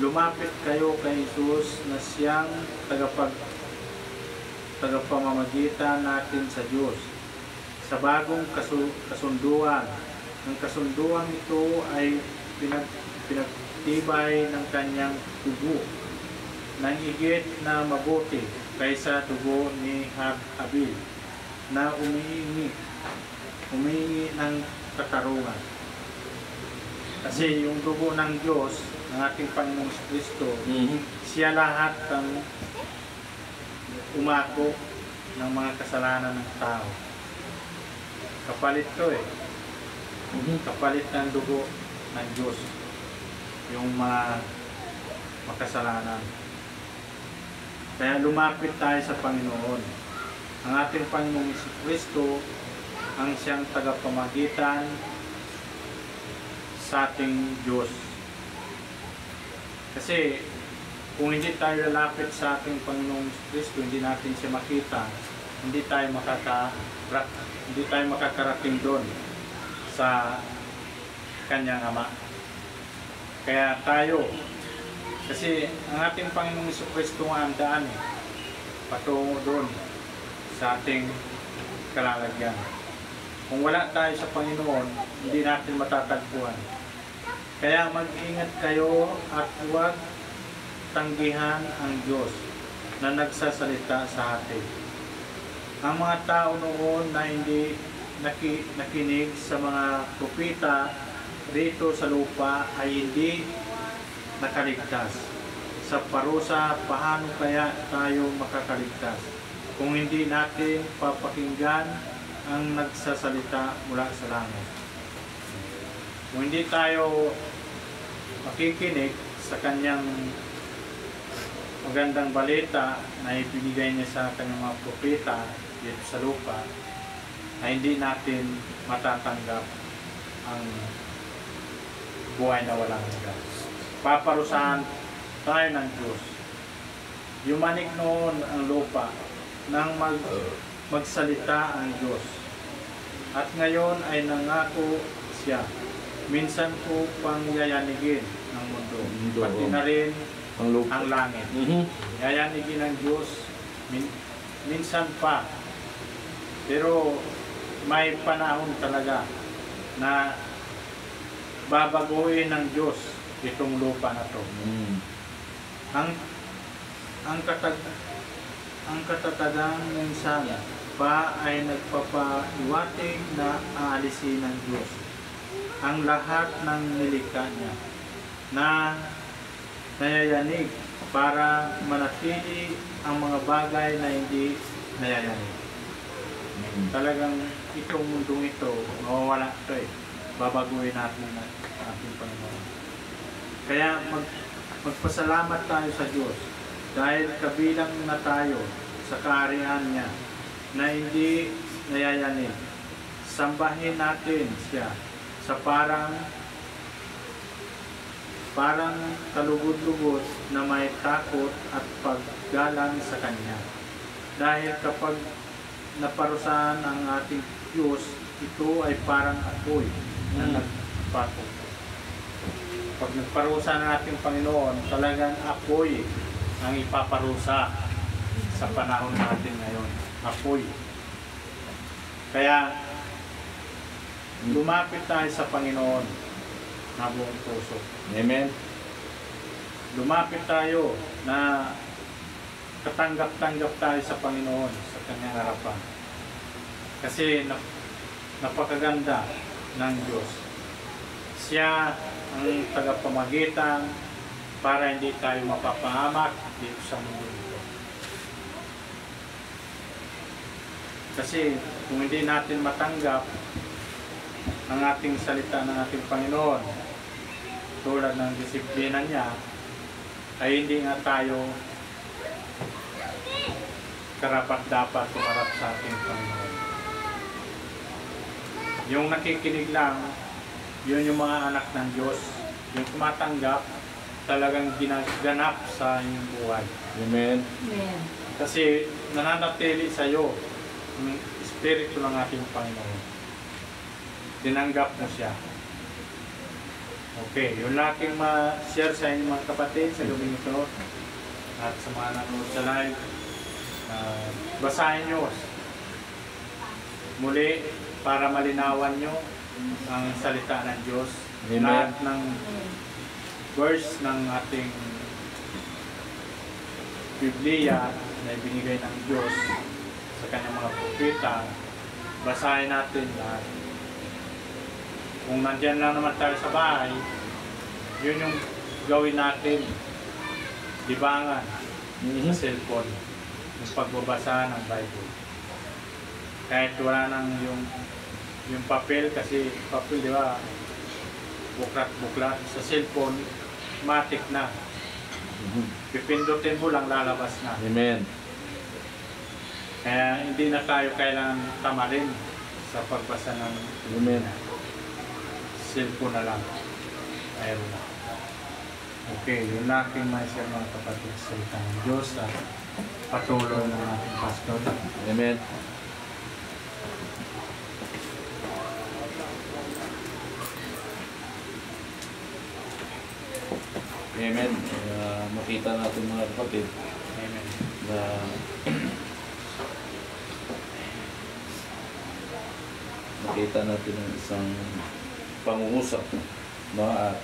Speaker 1: Lumapit kayo kay Jesus na siyang tagapamamagitan natin sa Diyos sa bagong kasunduan. Ang kasunduan ito ay pinagtibay ng kanyang dugo nang higit na mabuti kaysa dugo ni Habil na umiingi ng katarungan. Kasi yung dugo ng Diyos, ng ating Panginoong Kristo, siya lahat ang umako ng mga kasalanan ng tao. Kapalit to kapalit ng dugo ng Diyos yung mga makasalanan. Kaya lumapit tayo sa Panginoon. Ang ating Panginoong Kristo ang siyang tagapamagitan sa ating Diyos. Kasi kung hindi tayo lalapit sa ating Panginoong Kristo, hindi natin siya makita, hindi tayo makakarating doon sa kanyang Ama. Kaya tayo, kasi ang ating Panginoong Kristo ang daan patungo doon sa ating kalalagyan. Kung wala tayo sa Panginoon, hindi natin matatagpuan. Kaya mag-ingat kayo at huwag tanggihan ang Diyos na nagsasalita sa atin. Ang mga tao noon na hindi nakinig sa mga propeta rito sa lupa ay hindi nakaligtas. Sa parusa, paano kaya tayo makakaligtas kung hindi natin papakinggan ang nagsasalita mula sa langit? Kung hindi tayo makikinig sa kanyang magandang balita na ibinigay niya sa kanyang mga propeta dito sa lupa, na hindi natin matatanggap ang buhay na walang hanggan. Paparusahan tayo ng Diyos. Yumanig noon ang lupa nang magsalita ang Diyos. At ngayon ay nangako siya. Minsan ko pang yayanigin ang mundo, pati na rin ang langit. Yayanigin ng Diyos minsan pa. Pero may panahon talaga na babaguhin ng Diyos itong lupa na to.
Speaker 3: Mm.
Speaker 1: Ang katatagang minsan pa ay nagpapaiwatig na aalisin ng Diyos ang lahat ng nilikha niya na nayayanig para manatili ang mga bagay na hindi nayayanig. Talagang itong mundong ito, mawawala ito eh. Babaguhin natin ang ating Panginoon. Kaya magpasalamat tayo sa Diyos dahil kabilang na tayo sa kaharian niya na hindi nayayanig. Sambahin natin siya sa parang kalugod-lugod na may takot at paggalang sa Kanya. Dahil kapag naparusahan ang ating Diyos, ito ay parang apoy na nagpatok. Pag nagparusa ng ating Panginoon, talagang apoy ang ipaparusa sa panahon natin ngayon. Apoy. Kaya, lumapit tayo sa Panginoon na buong puso.
Speaker 3: Amen.
Speaker 1: Lumapit tayo na katanggap-tanggap tayo sa Panginoon sa Kanyang harapan. Kasi napakaganda ng Diyos. Siya ang tagapamagitan para hindi tayo mapapahamak dito sa mundo ito. Kasi kung hindi natin matanggap ang ating salita ng ating Panginoon tulad ng disiplina niya, ay hindi nga tayo karapat-dapat tumarap sa ating Panginoon. Yung nakikinig lang, yun yung mga anak ng Diyos. Yung tumatanggap, talagang ginaganap sa inyong buhay.
Speaker 3: Amen.
Speaker 4: Amen.
Speaker 1: Kasi nananatili sa iyo ang Espiritu ng ating Panginoon. Tinanggap mo siya. Okay, yun lang aking ma-share sa inyo mga kapatid sa gabing ito at sa mga nanonood sa live. Basahin nyo muli para malinawan nyo ang salita ng Diyos.
Speaker 3: Amen.
Speaker 1: Lahat ng verse ng ating Biblia na ibinigay ng Diyos sa kanyang mga propeta, basahin natin lahat. Kung nandyan lang naman tayo sa bahay, yun yung gawin natin. Libangan sa cellphone, yung pagbabasa ng Bible. Kahit wala nang yung papel, kasi papel, di ba, buklat-buklat. Sa cellphone, matik na. Pipindutin mo lang, lalabas na.
Speaker 3: Amen.
Speaker 1: Kaya hindi na tayo kailangan tamarin sa pagbasa ng
Speaker 3: Amen.
Speaker 1: cellphone na lang. Mayroon na. Okay, yun lang aking ma-share mga kapatid sa salita ng Diyos at patuloy ng ating pastor.
Speaker 3: Amen. Amen. Makita natin mga kapatid
Speaker 1: Amen.
Speaker 3: na makita natin ang isang pangungusap, no? At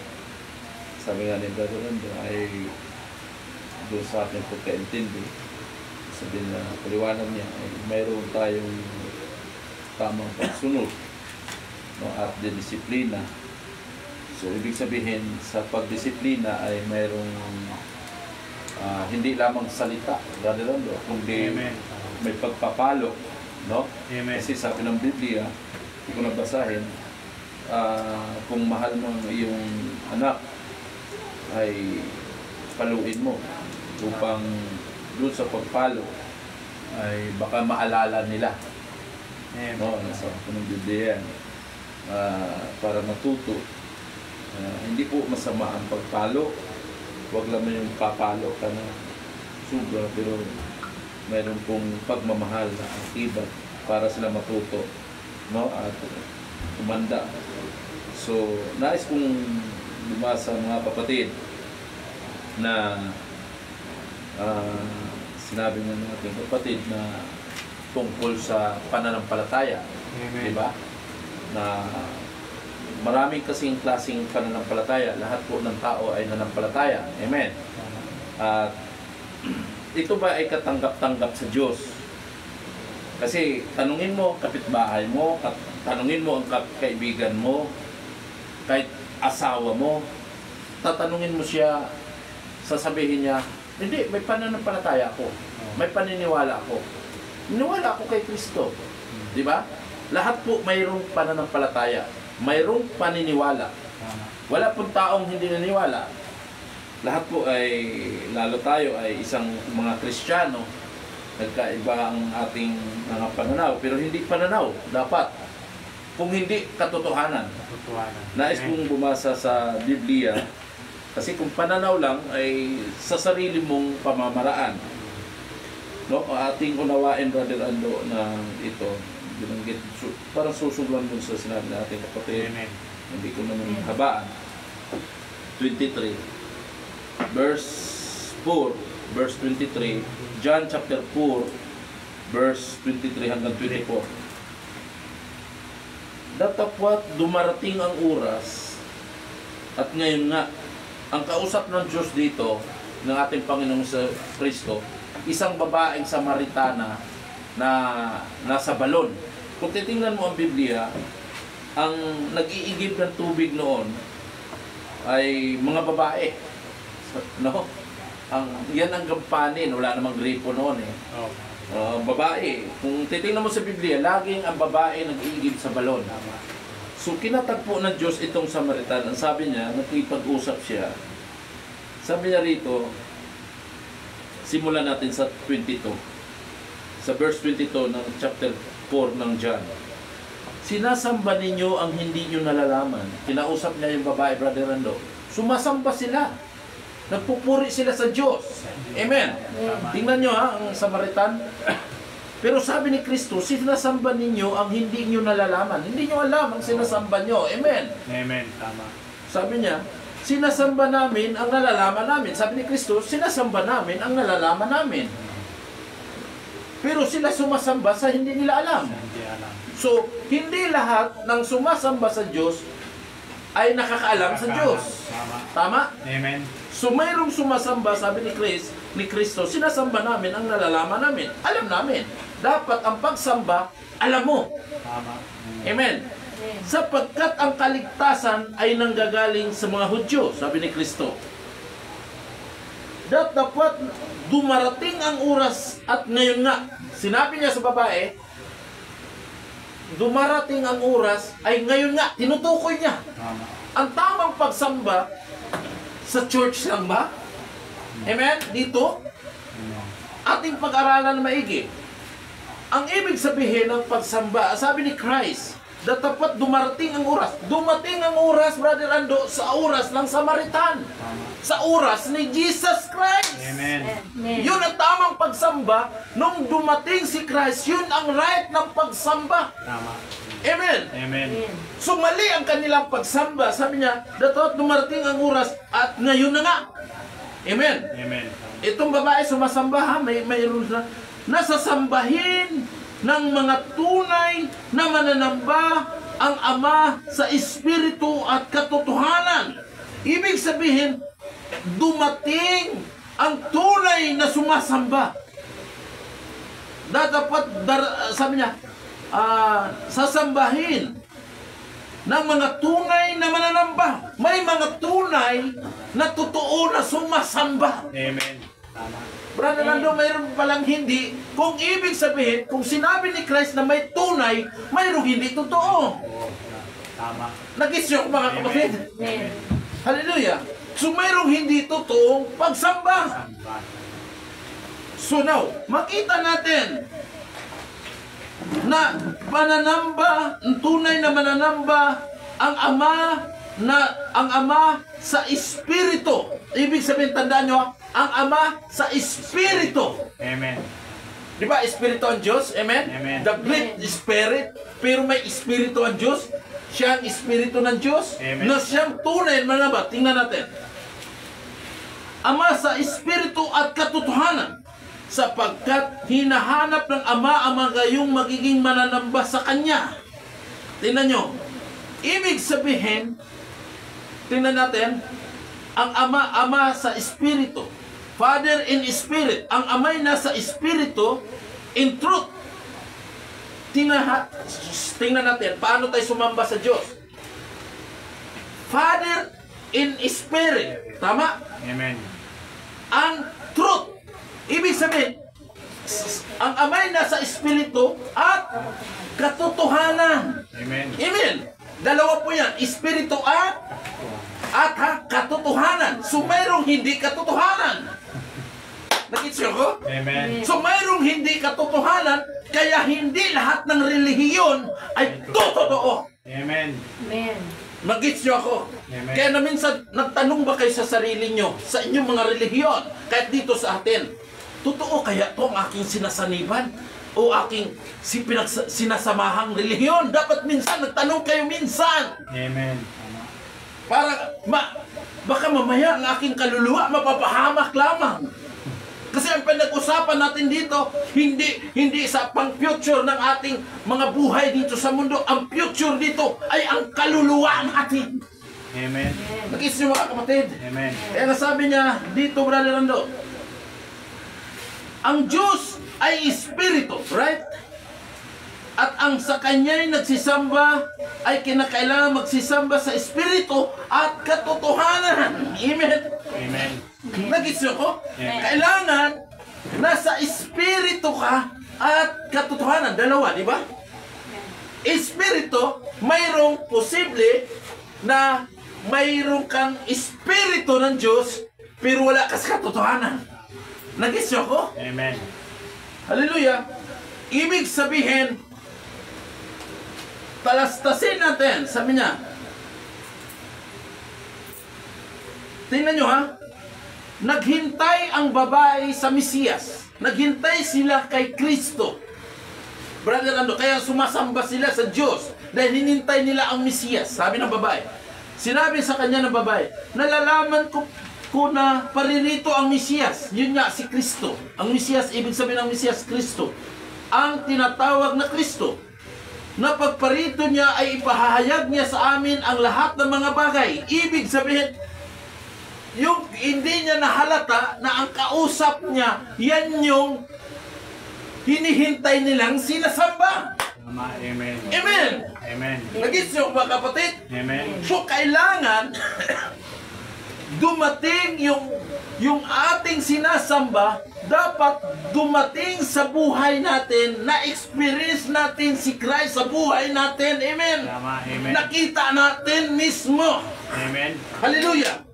Speaker 3: sabi nga ni Brother Nando ay doon sa ating pagkaintindi, sabihin na paliwanag niya ay mayroon tayong tamang pagsunod, no? At disiplina. So ibig sabihin sa pagdisiplina ay mayroong hindi lamang salita, Brother Nando, kundi
Speaker 1: Amen.
Speaker 3: may pagpapalo, no?
Speaker 1: Amen.
Speaker 3: Kasi sabi ng Biblia, hindi ko nabasahin, kung mahal mo ang iyong anak, ay paluin mo upang doon sa pagpalo ay baka maalala nila.
Speaker 1: Amen.
Speaker 3: No, nasa ng Biblia yan. Para matuto. Hindi po masama ang pagpalo. Huwag lang yung papalo ka na sobra, pero mayroon pong pagmamahal na akibat para sila matuto, no? At umanda. So, nais kong lumasa mga kapatid na sinabi ng ating kapatid na tungkol sa pananampalataya,
Speaker 1: Amen.
Speaker 3: di ba? Na maraming kasing klaseng pananampalataya. Lahat po ng tao ay nanampalataya. Amen. At ito ba ay katanggap-tanggap sa Diyos? Kasi tanungin mo kapitbahay mo, tanungin mo ang kaibigan mo, kahit asawa mo, tatanungin mo siya, sasabihin niya, hindi, may pananampalataya ako. May paniniwala ako. Niniwala ako kay Kristo. Di ba? Lahat po mayroong pananampalataya. Mayroong paniniwala. Wala pong taong hindi naniniwala. Lahat po ay, lalo tayo ay isang mga Kristiyano, nagkaiba ang ating mga pananaw. Pero hindi pananaw, dapat. Kung hindi katotohanan. Nais kong bumasa sa Biblia. Kasi kung pananaw lang ay sa sarili mong pamamaraan. No, ating unawain, Brother Ando, na ito, binanggit, parang susuglan dun sa sinabi natin kapatid.
Speaker 1: Amen.
Speaker 3: Hindi ko naman habaan. 23, verse 4, verse 23, John chapter 4, verse 23 hanggang 24. Datapwat dumarating ang oras, at ngayon nga, ang kausap ng Diyos dito, ng ating Panginoong sa Kristo, isang babaeng Samaritana na nasa balon. Kung titingnan mo ang Biblia, ang nag-iigib ng tubig noon ay mga babae. No? Yan ang gampanin, wala namang gripo noon eh. Babae. Kung titingnan mo sa Biblia, laging ang babae nag-iigib sa balon. So kinatagpo ng Diyos itong Samaritan. Ang sabi niya, nakipag-usap siya. Sabi niya rito, simulan natin sa 22. Sa verse 22 ng chapter 4 ng John. Sinasamba ninyo ang hindi nyo nalalaman. Kinausap niya yung babae, Brother Rando. Sumasamba sila. Nagpupuri sila sa Diyos. Amen. Tingnan nyo ha, ang Samaritan. Pero sabi ni Kristo, sinasamba ninyo ang hindi nyo nalalaman. Hindi nyo alam ang sinasamba nyo. Amen.
Speaker 1: Amen. Tama.
Speaker 3: Sabi niya, sinasamba namin ang nalalaman namin. Sabi ni Kristo, sinasamba namin ang nalalaman namin. Pero sila sumasamba sa hindi nila alam.
Speaker 1: Hindi alam.
Speaker 3: So, hindi lahat ng sumasamba sa Diyos ay nakakaalam sa Diyos. Tama?
Speaker 1: Amen.
Speaker 3: So, mayroong sumasamba, sabi ni Kristo, sinasamba namin ang nalalaman namin. Alam namin. Dapat ang pagsamba, alam mo.
Speaker 1: Tama.
Speaker 3: Amen. Sapagkat ang kaligtasan ay nanggagaling sa mga Hudyo, sabi ni Kristo. Dapat dumarating ang oras at ngayon nga. Sinabi niya sa babae, dumarating ang oras ay ngayon nga. Tinutukoy niya.
Speaker 1: Tama.
Speaker 3: Ang tamang pagsamba sa church lang ba? Amen? Dito? Ating pag-aralan na maigi. Ang ibig sabihin ng pagsamba, sabi ni Christ, dapat dumarating ang oras. Dumating ang oras, Brother Ando, sa oras ng Samaritan. Sa oras ni Jesus Christ.
Speaker 1: Amen.
Speaker 3: Yun ang tamang pagsamba. Nung dumating si Christ, yun ang right ng pagsamba.
Speaker 1: Tama.
Speaker 3: Amen.
Speaker 1: Amen.
Speaker 3: So mali ang kanilang pagsamba. Sabi niya, dapat dumarating ang oras at ngayon na nga. Amen.
Speaker 1: Amen.
Speaker 3: Itong babae sumasamba ha, mayroon na nasasambahin ng mga tunay na mananamba ang Ama sa Espiritu at katotohanan. Ibig sabihin, dumating ang tunay na sumasamba. Dapat, sabi niya, sasambahin ng mga tunay na mananamba. May mga tunay na totoo na sumasamba.
Speaker 1: Amen. Tama.
Speaker 3: Brother Nando, mayroon palang hindi. Kung ibig sabihin, kung sinabi ni Christ na may tunay, mayroong hindi totoo.
Speaker 1: Tama.
Speaker 3: Nag-isyok mga kapatid.
Speaker 1: Amen.
Speaker 3: Hallelujah. So mayroong hindi totoong pagsamba. So now, makita natin na mananamba, ang tunay na mananamba, ang Ama sa Espiritu. Ibig sabihin, tandaan nyo, ang Ama sa Espiritu.
Speaker 1: Amen.
Speaker 3: Di ba, Espiritu ang Diyos? Amen?
Speaker 1: Amen.
Speaker 3: The great Spirit, pero may Espiritu ang Diyos. Siya ang Espiritu ng Diyos.
Speaker 1: Amen.
Speaker 3: Na siyang tunay na mananamba. Tingnan natin. Ama sa Espiritu at katotohanan, sapagkat hinahanap ng Ama ang mga gayong magiging mananamba sa Kanya. Tingnan nyo. Ibig sabihin, tingnan natin, ang Ama sa Espiritu. Father in Spirit. Ang Ama'y nasa Espiritu in truth. Tingnan natin, paano tayo sumamba sa Diyos. Father in Spirit. Tama?
Speaker 1: Amen.
Speaker 3: Ang truth. Ibig sabihin, ang Ama'y nasa Espiritu at katotohanan.
Speaker 1: Amen.
Speaker 3: Amen. Dalawa po yan. Espiritu at katotohanan. So, mayroong hindi katotohanan. Nakita ko?
Speaker 1: Amen.
Speaker 3: So, mayroong hindi katotohanan, kaya hindi lahat ng relihiyon ay totoo.
Speaker 1: Amen.
Speaker 4: Amen.
Speaker 3: Mag-gets nyo ako?
Speaker 1: Amen.
Speaker 3: Kaya na minsan, nagtanong ba kayo sa sarili nyo, sa inyong mga relihiyon, kahit dito sa atin, totoo kaya to ang aking sinasaniban? O aking sinasamahang relihiyon? Dapat minsan, nagtanong kayo minsan.
Speaker 1: Amen.
Speaker 3: Para, baka mamaya ang aking kaluluwa mapapahamak lamang. Kasi ang pinag-usapan natin dito, hindi sa pang-future ng ating mga buhay dito sa mundo. Ang future dito ay ang kaluluwa natin.
Speaker 1: Amen.
Speaker 3: Nag-isip nyo mga kapatid.
Speaker 1: Amen.
Speaker 3: Kaya nasabi niya dito, Brother Rando, ang Diyos ay Espiritu, right? At ang sa Kanya'y nagsisamba ay kinakailangan magsisamba sa Espiritu at katotohanan. Amen.
Speaker 1: Amen.
Speaker 3: Nag-gets nyo ko?
Speaker 1: Amen.
Speaker 3: Kailangan nasa Espiritu ka at katotohanan. Dalawa, di ba? Espiritu, mayroong posible na mayroong kang Espiritu ng Diyos pero wala ka sa katotohanan. Nag-gets nyo ko?
Speaker 1: Amen.
Speaker 3: Hallelujah! Ibig sabihin, talastasin natin, sabi niya. Tingnan nyo ha, naghintay ang babae sa Mesiyas. Naghintay sila kay Kristo. Brother Ando, kaya sumasamba sila sa Diyos dahil hinintay nila ang Mesiyas. Sabi ng babae. Sinabi sa kanya ng babae, nalalaman ko na paririto ang Mesiyas. Yun nga, si Kristo. Ang Mesiyas, ibig sabihin ng Mesiyas, Kristo. Ang tinatawag na Kristo. Na pagparito niya ay ipahahayag niya sa amin ang lahat ng mga bagay. Ibig sabihin, yung hindi niya nahalata na ang kausap niya, yan yung hinihintay nilang sinasamba.
Speaker 1: Tama. Amen.
Speaker 3: Amen.
Speaker 1: Amen.
Speaker 3: Nag-gets nyo mga kapatid?
Speaker 1: Amen.
Speaker 3: So, kailangan dumating yung ating sinasamba, dapat dumating sa buhay natin, na-experience natin si Christ sa buhay natin. Amen.
Speaker 1: Tama. Amen.
Speaker 3: Nakita natin mismo.
Speaker 1: Amen.
Speaker 3: Hallelujah.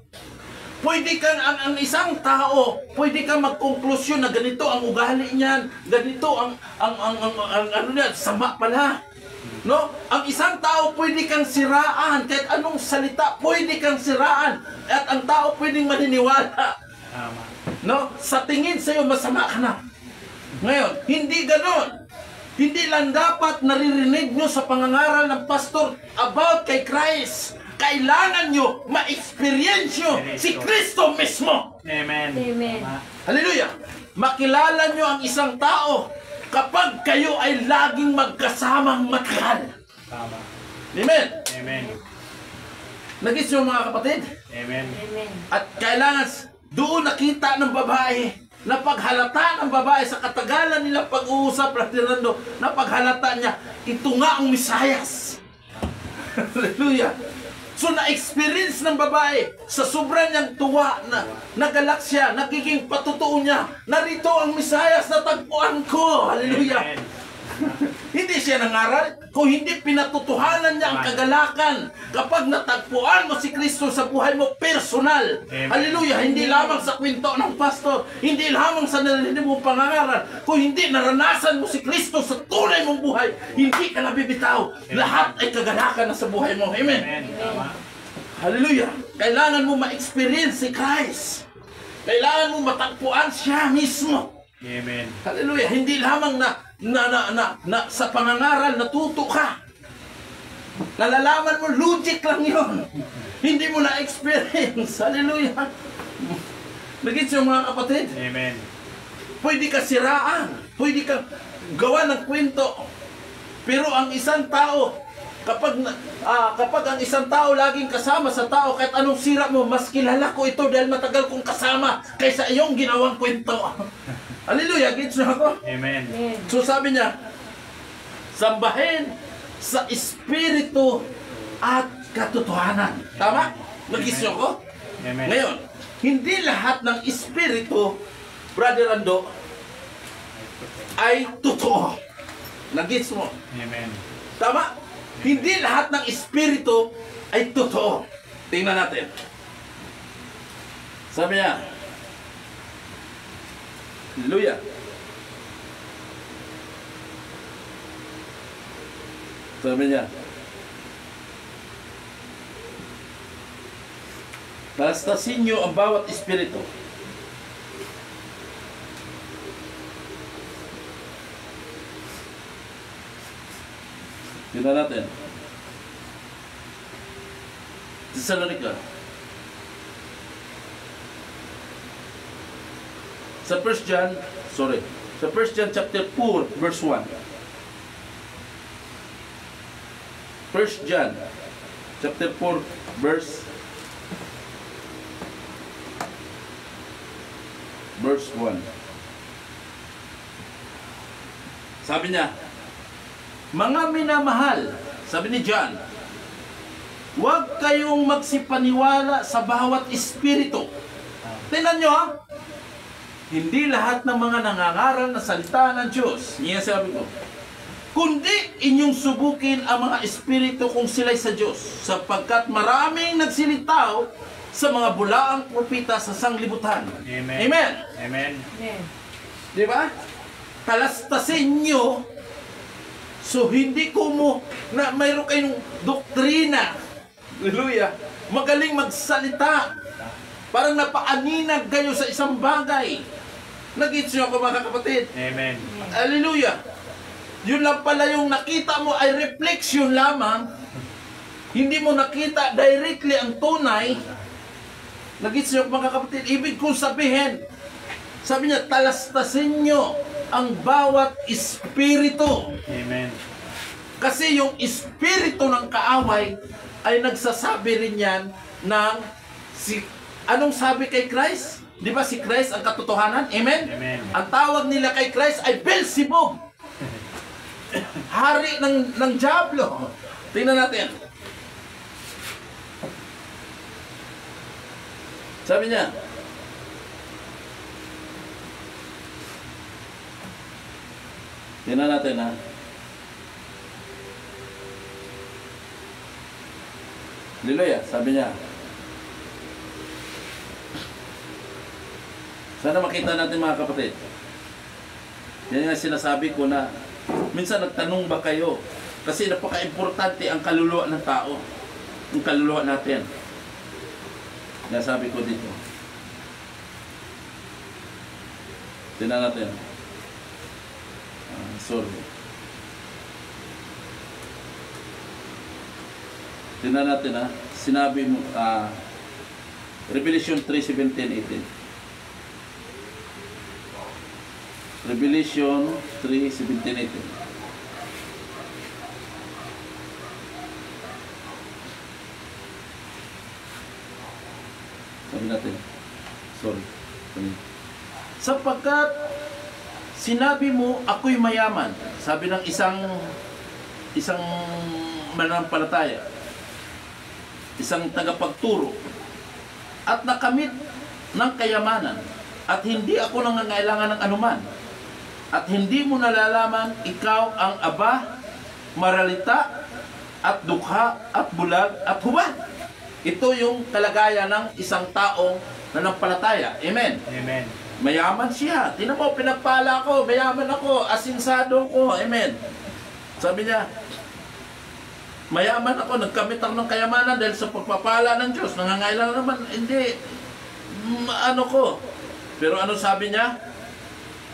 Speaker 3: Pwede kang, ang isang tao, pwede kang magkonklusyon na ganito ang ugali niyan, ganito ang ano niya, sama pala. No? Ang isang tao pwede kang siraan, kahit anong salita, pwede kang siraan. At ang tao pwedeng maniniwala.
Speaker 1: Tama.
Speaker 3: No? Sa tingin sa'yo, masama ka na. Ngayon, hindi ganon. Hindi lang dapat naririnig nyo sa pangangaral ng pastor about kay Christ. Kailangan nyo ma-experience nyo si Kristo mismo.
Speaker 1: Amen.
Speaker 4: Amen.
Speaker 1: Tama.
Speaker 3: Hallelujah! Makilala nyo ang isang tao kapag kayo ay laging magkasamang matagal.
Speaker 1: Tama.
Speaker 3: Amen?
Speaker 1: Amen.
Speaker 3: Nagis nyo mga kapatid?
Speaker 1: Amen.
Speaker 4: Amen.
Speaker 3: At kailangan doon nakita ng babae na paghalata ng babae sa katagalan nilang pag-uusap, na paghalata niya, ito nga ang Mesiyas. Hallelujah! So na-experience ng babae sa sobrang niyang tuwa na nagalak siya, nagiging patutuo niya, narito ang Mesiyas na tagpuan ko. Hallelujah!
Speaker 1: Amen.
Speaker 3: Hindi siya nangaral, kung hindi pinatutuhanan niya ang kagalakan kapag natagpuan mo si Kristo sa buhay mo personal.
Speaker 1: Amen.
Speaker 3: Hallelujah! Hindi lamang sa kwento ng pastor, hindi lamang sa narinig mong pangangaral, kung hindi naranasan mo si Kristo sa tunay mong buhay, hindi ka nabibitaw. Lahat ay kagalakan na sa buhay mo. Amen.
Speaker 1: Amen. Tama.
Speaker 3: Hallelujah! Kailangan mo ma-experience si Christ. Kailangan mo matagpuan siya mismo.
Speaker 1: Amen.
Speaker 3: Hallelujah! Hindi lamang na sa pangangaral natuto ka. Nalalaman mo, logic lang yon. Hindi mo na-experience. Hallelujah! Nagits yung mga kapatid.
Speaker 1: Amen.
Speaker 3: Pwede ka siraan. Pwede ka gawa ng kwento. Pero ang isang tao, Kapag ang isang tao laging kasama sa tao, kahit anong sira mo, mas kilala ko ito dahil matagal kong kasama kaysa iyong ginawang kwento. Hallelujah, gets nyo ako?
Speaker 1: Amen.
Speaker 3: So sabi niya, sambahin sa espiritu at katotohanan. Tama? Nag-gets nyo ako?
Speaker 1: Amen.
Speaker 3: Ngayon, hindi lahat ng espiritu, Brother Ando, ay totoo. Nag-gets mo?
Speaker 1: Amen.
Speaker 3: Tama? Hindi lahat ng espiritu ay totoo. Tingnan natin. Sabi niya, Hallelujah. Sabi niya, balastasin niyo ang bawat espiritu. Tingnan natin. Thessalonica. Sa 1 John chapter 4, verse 1. 1 John chapter 4, verse 1. Sabi niya, mga minamahal, sabi ni John, huwag kayong magsipaniwala sa bawat espiritu. Tingnan nyo ha, hindi lahat ng mga nangangaral na salita ng Diyos, niya sabi ko, kundi inyong subukin ang mga espiritu kung sila'y sa Diyos, sapagkat maraming nagsilitaw sa mga bulaang propita sa sanglibutan.
Speaker 1: Amen.
Speaker 3: Amen.
Speaker 1: Amen.
Speaker 3: Di ba? Talastasin nyo. So, hindi ko mo na mayroon kayong doktrina. Hallelujah. Magaling magsalita. Parang napaaninag kayo sa isang bagay. Nag-gets nyo ako mga kapatid.
Speaker 1: Amen.
Speaker 3: Hallelujah. Yun lang pala yung nakita mo ay reflection lamang. Hindi mo nakita directly ang tunay. Nag-gets nyo mga kapatid. Ibig kong sabihin, sabi niya, talastasin nyo ang bawat espiritu.
Speaker 1: Amen.
Speaker 3: Kasi yung espiritu ng kaaway ay nagsasabi rin yan ng anong sabi kay Christ? Di ba si Christ ang katotohanan? Amen?
Speaker 1: Amen.
Speaker 3: Ang tawag nila kay Christ ay Beelzebub. Hari ng Diablo. Tingnan natin. Sabi niya, tingnan natin ha. Hallelujah, sabi niya. Sana makita natin mga kapatid. Yan nga sinasabi ko na minsan nagtanong ba kayo? Kasi napaka-importante ang kaluluwa ng tao. Ang kaluluwa natin. Nasabi ko dito. Tingnan natin. Sorry. Tingnan natin ha. Sinabi mo, Revelation 3:17-18. Revelation 3:17-18. Sabi natin. Sorry. Sapagkat sinabi mo, ako'y mayaman. Sabi ng isang mananampalataya. Isang tagapagturo. At nakamit ng kayamanan. At hindi ako nangangailangan ng anuman. At hindi mo nalalaman, ikaw ang aba, maralita, at dukha, at bulag, at hubad. Ito yung kalagayan ng isang taong nanampalataya. Amen.
Speaker 1: Amen.
Speaker 3: Mayaman siya. Tingnan mo, pinagpala ko, mayaman ako, asinsado ko. Amen. Sabi niya, mayaman ako, nagkamit ako ng kayamanan dahil sa pagpapala ng Diyos. Nangangailangan naman, hindi, ano ko. Pero ano sabi niya?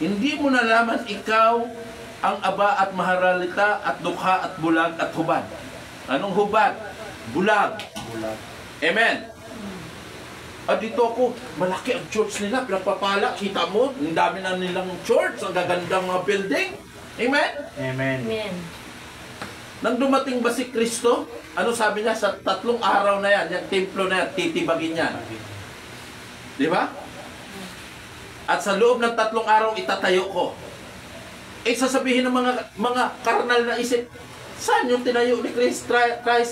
Speaker 3: Hindi mo nalaman ikaw ang aba at maharalita at dukha at bulag at hubad. Anong hubad? Bulag.
Speaker 1: Bulag.
Speaker 3: Amen. At dito ako, malaki ang church nila, pinagpapala, kita mo, ang dami na nilang church, ang gagandang mga building. Amen?
Speaker 1: Amen.
Speaker 4: Amen.
Speaker 3: Nang dumating ba si Kristo, ano sabi niya? Sa 3 araw na yan, yung templo na yan, titibagin yan. Di ba? At sa loob ng 3 araw, itatayo ko. Eh, sasabihin ng mga karnal na isip, saan yung tinayo ni Christ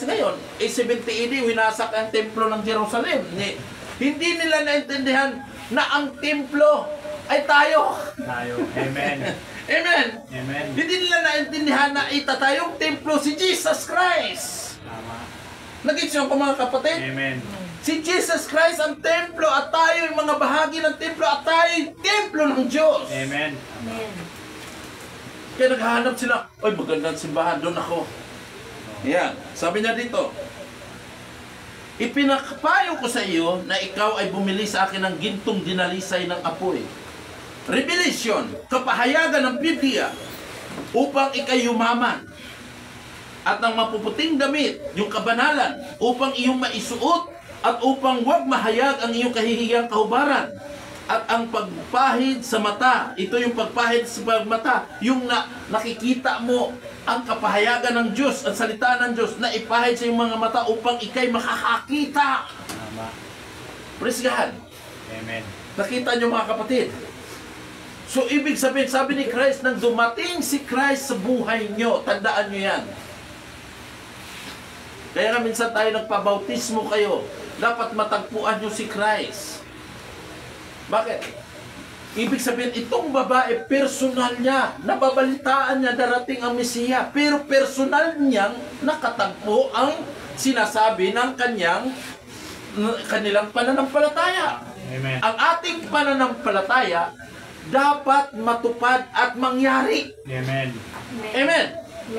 Speaker 3: ngayon? Eh, 70 AD, winasak ang templo ng Jerusalem. Hindi nila naintindihan na ang templo ay tayo.
Speaker 1: Amen.
Speaker 3: Amen.
Speaker 1: Amen.
Speaker 3: Hindi nila naintindihan na itatayong templo si Jesus Christ.
Speaker 1: Tama.
Speaker 3: Nag-gets nyo po mga kapatid?
Speaker 1: Amen.
Speaker 3: Si Jesus Christ ang templo at tayo yung mga bahagi ng templo at tayo yung templo ng Diyos.
Speaker 1: Amen.
Speaker 4: Amen.
Speaker 3: Kaya naghahanap sila, ay magandang simbahan, doon ako. Yan, sabi niya dito, ipinakapayo ko sa iyo na ikaw ay bumili sa akin ng gintong dinalisay ng apoy. Revelation, kapahayagan ng Biblia upang ikay yumaman. At ang mapuputing damit, yung kabanalan, upang iyong maisuot at upang huwag mahayag ang iyong kahihiyang kahubaran. At ang pagpahid sa mata, ito yung pagpahid sa mata, yung nakikita mo ang kapahayagan ng Diyos, ang salita ng Diyos, na ipahid sa iyong mga mata upang ikay makakakita.
Speaker 1: Tama.
Speaker 3: Praise God.
Speaker 1: Amen.
Speaker 3: Nakita niyo mga kapatid? So, ibig sabihin, sabi ni Christ, nang dumating si Christ sa buhay nyo, tandaan nyo yan. Kaya nga minsan tayo nagpabautismo kayo, dapat matagpuan nyo si Christ. Bakit? Ibig sabihin, itong babae, personal niya, nababalitaan niya darating ang Mesiya, pero personal niyang nakatagpo ang sinasabi ng kanilang pananampalataya.
Speaker 1: Amen.
Speaker 3: Ang ating pananampalataya dapat matupad at mangyari.
Speaker 1: Amen.
Speaker 3: Amen.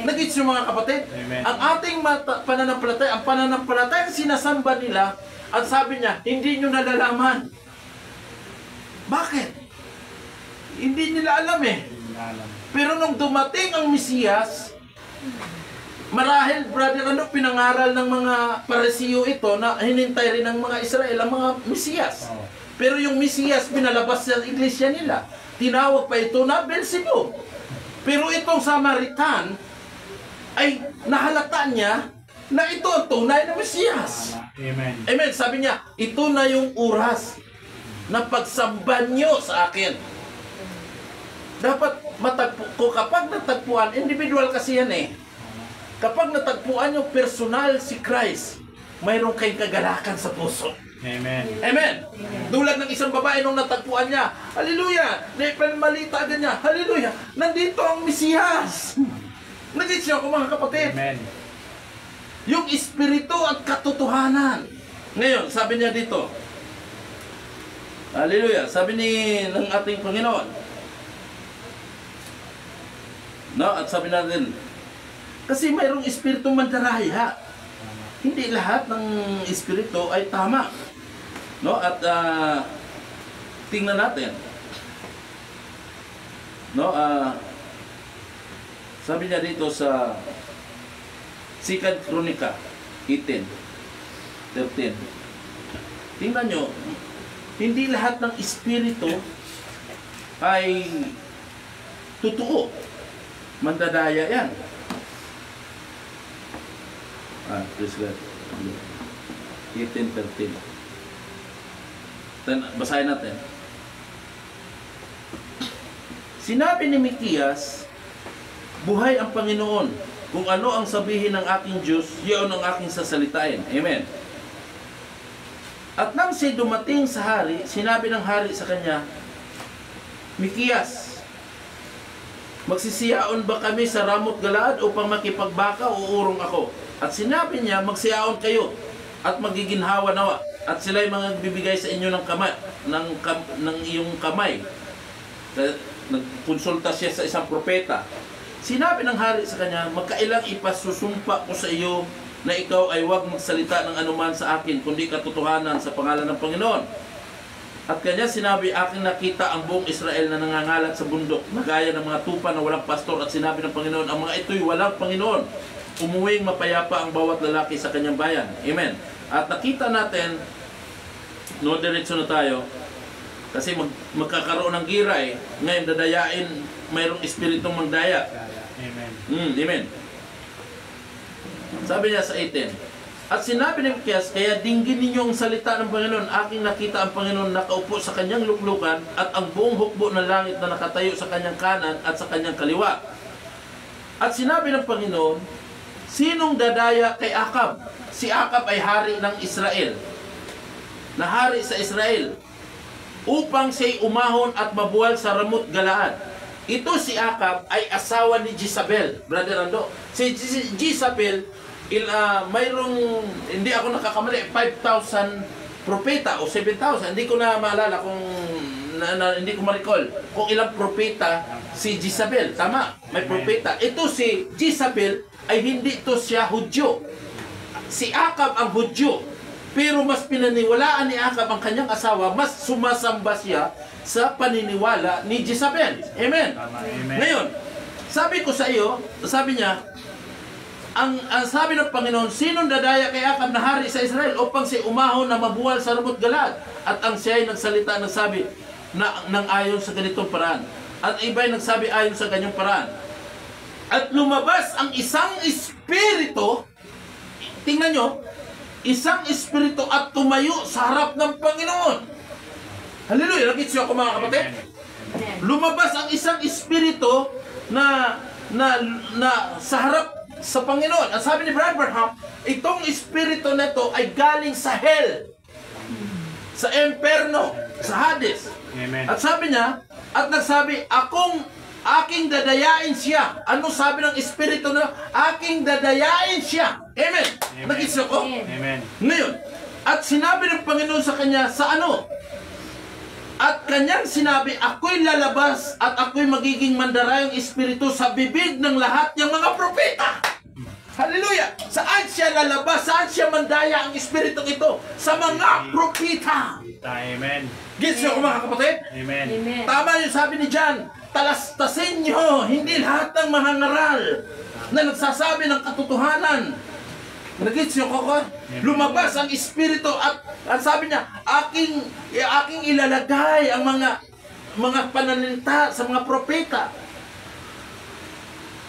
Speaker 3: Nag-gets yung mga kapatid?
Speaker 1: Amen.
Speaker 3: Ang ating pananampalataya, ang pananampalataya sinasamba nila, at sabi niya, hindi nyo nalalaman. Bakit? Hindi nila alam eh.
Speaker 1: Alam.
Speaker 3: Pero nung dumating ang Mesiyas, marahil, Brother Ano, pinangaral ng mga Parisiyo ito na hinintay rin ng mga Israel ang mga Mesiyas.
Speaker 1: Oh.
Speaker 3: Pero yung Mesiyas pinalabas sa iglesia nila. Tinawag pa ito na Beelzebub. Pero itong Samaritan ay nahalata niya na ito ang tunay na Mesiyas.
Speaker 1: Tama. Amen.
Speaker 3: Amen. Sabi niya, ito na yung oras na pagsamba niyo sa akin. Dapat matagpo ko kapag natagpuan, individual kasi yan eh. Kapag natagpuan niyo personal si Christ, mayroon kayong kagalakan sa puso.
Speaker 1: Amen.
Speaker 3: Amen. Tulad ng isang babae nung natagpuan niya, hallelujah, malita agad niya, hallelujah, nandito ang Mesiyas. Nag-gets niyo ako mga kapatid.
Speaker 1: Amen.
Speaker 3: Yung espiritu at katotohanan. Ngayon, sabi niya dito, hallelujah, sabi ng ating Panginoon, no, at sabi natin, kasi mayroong espiritu mandaraya. Hindi lahat ng espiritu ay tama. No? At tingnan natin. No? Sabi niya dito sa 2 Chronica 18:13. Tingnan nyo, hindi lahat ng espiritu ay totoo. Mandadaya yan. Please God. 18:13. Basahin natin. Sinabi ni Mikiyas, buhay ang Panginoon. Kung ano ang sabihin ng aking Diyos, yun ang aking sasalitain. Amen. At nang siya dumating sa hari, sinabi ng hari sa kanya, Mikiyas, magsisiyaon ba kami sa Ramot Galaad upang makipagbaka o urong ako? At sinabi niya, magsiyaon kayo at magiginhawa nawa. At sila'y magbibigay sa inyo ng kamay, ng iyong kamay. Nagkonsulta siya sa isang propeta. Sinabi ng hari sa kanya, magkailang ipasusumpa ko sa iyo na ikaw ay huwag magsalita ng anuman sa akin, kundi katotohanan sa pangalan ng Panginoon. At kanya sinabi, aking nakita ang buong Israel na nangangalat sa bundok, na gaya ng mga tupa na walang pastor. At sinabi ng Panginoon, ang mga ito'y walang Panginoon. Umuwing mapayapa ang bawat lalaki sa kanyang bayan. Amen. At nakita natin, no, diretso na tayo, kasi magkakaroon ng gira eh. Ngayon, dadayain, mayroong espiritong magdaya.
Speaker 1: Amen.
Speaker 3: Amen. Sabi niya sa 18, at sinabi ni Mikayas, kaya dinggin ninyo ang salita ng Panginoon. Aking nakita ang Panginoon nakaupo sa kanyang luklukan at ang buong hukbo ng langit na nakatayo sa kanyang kanan at sa kanyang kaliwa. At sinabi ng Panginoon, sinong dadaya kay Akab? Si Akab ay hari ng Israel, na hari sa Israel, upang siya'y umahon at mabuwal sa Ramot Galaad. Ito si Akab ay asawa ni Jezabel, Brother Ando. Si Jezabel, mayroong, hindi ako nakakamali, 5,000 propeta o 7,000. Hindi ko na maalala kung, hindi ko ma-recall kung ilang propeta si Jezabel. Tama, may propeta. Ito si Jezabel ay hindi to siya Hudyo. Si Akab ang Hudyo. Pero mas pinaniwalaan ni Akab ang kanyang asawa, mas sumasamba siya sa paniniwala ni Jezabel. Amen.
Speaker 1: Amen.
Speaker 3: Ngayon, sabi ko sa iyo, sabi niya, ang sabi ng Panginoon, sinong dadaya kay Akab na hari sa Israel upang siya umahon na mabuwal sa Ramot Galaad? At ang siya ay nagsalita, nagsabi ng ayon sa ganitong paraan. At iba'y nagsabi ayon sa ganyang paraan. At lumabas ang isang espiritu, tingnan nyo, isang espiritu at tumayo sa harap ng Panginoon. Hallelujah! Nakita siya ako mga kapatid? Lumabas ang isang espiritu na sa harap sa Panginoon. At sabi ni Brother Branham, itong espiritu na ito ay galing sa hell, sa emperno, sa Hades.
Speaker 1: Amen.
Speaker 3: At sabi niya, at nagsabi, aking dadayain siya. Ano sabi ng espiritu na? Aking dadayain siya. Amen. Nakita ko?
Speaker 1: Amen.
Speaker 3: Ngayon, at sinabi ng Panginoon sa kanya, sa ano? At kanyang sinabi, ako'y lalabas at ako'y magiging mandarayang espiritu sa bibig ng lahat ng mga propeta. Hallelujah! Saan siya lalabas? Saan siya mandaya ang espiritu ito? Sa mga propeta.
Speaker 1: Amen.
Speaker 3: Gets nyo ko mga kapatid?
Speaker 1: Amen.
Speaker 3: Tama yung sabi ni John, talastasin nyo, hindi lahat ng mga ngaral na nagsasabi ng katotohanan. Nagits nyo ko? Lumabas ang espiritu at sabi niya, aking ilalagay ang mga pananalita sa mga propeta.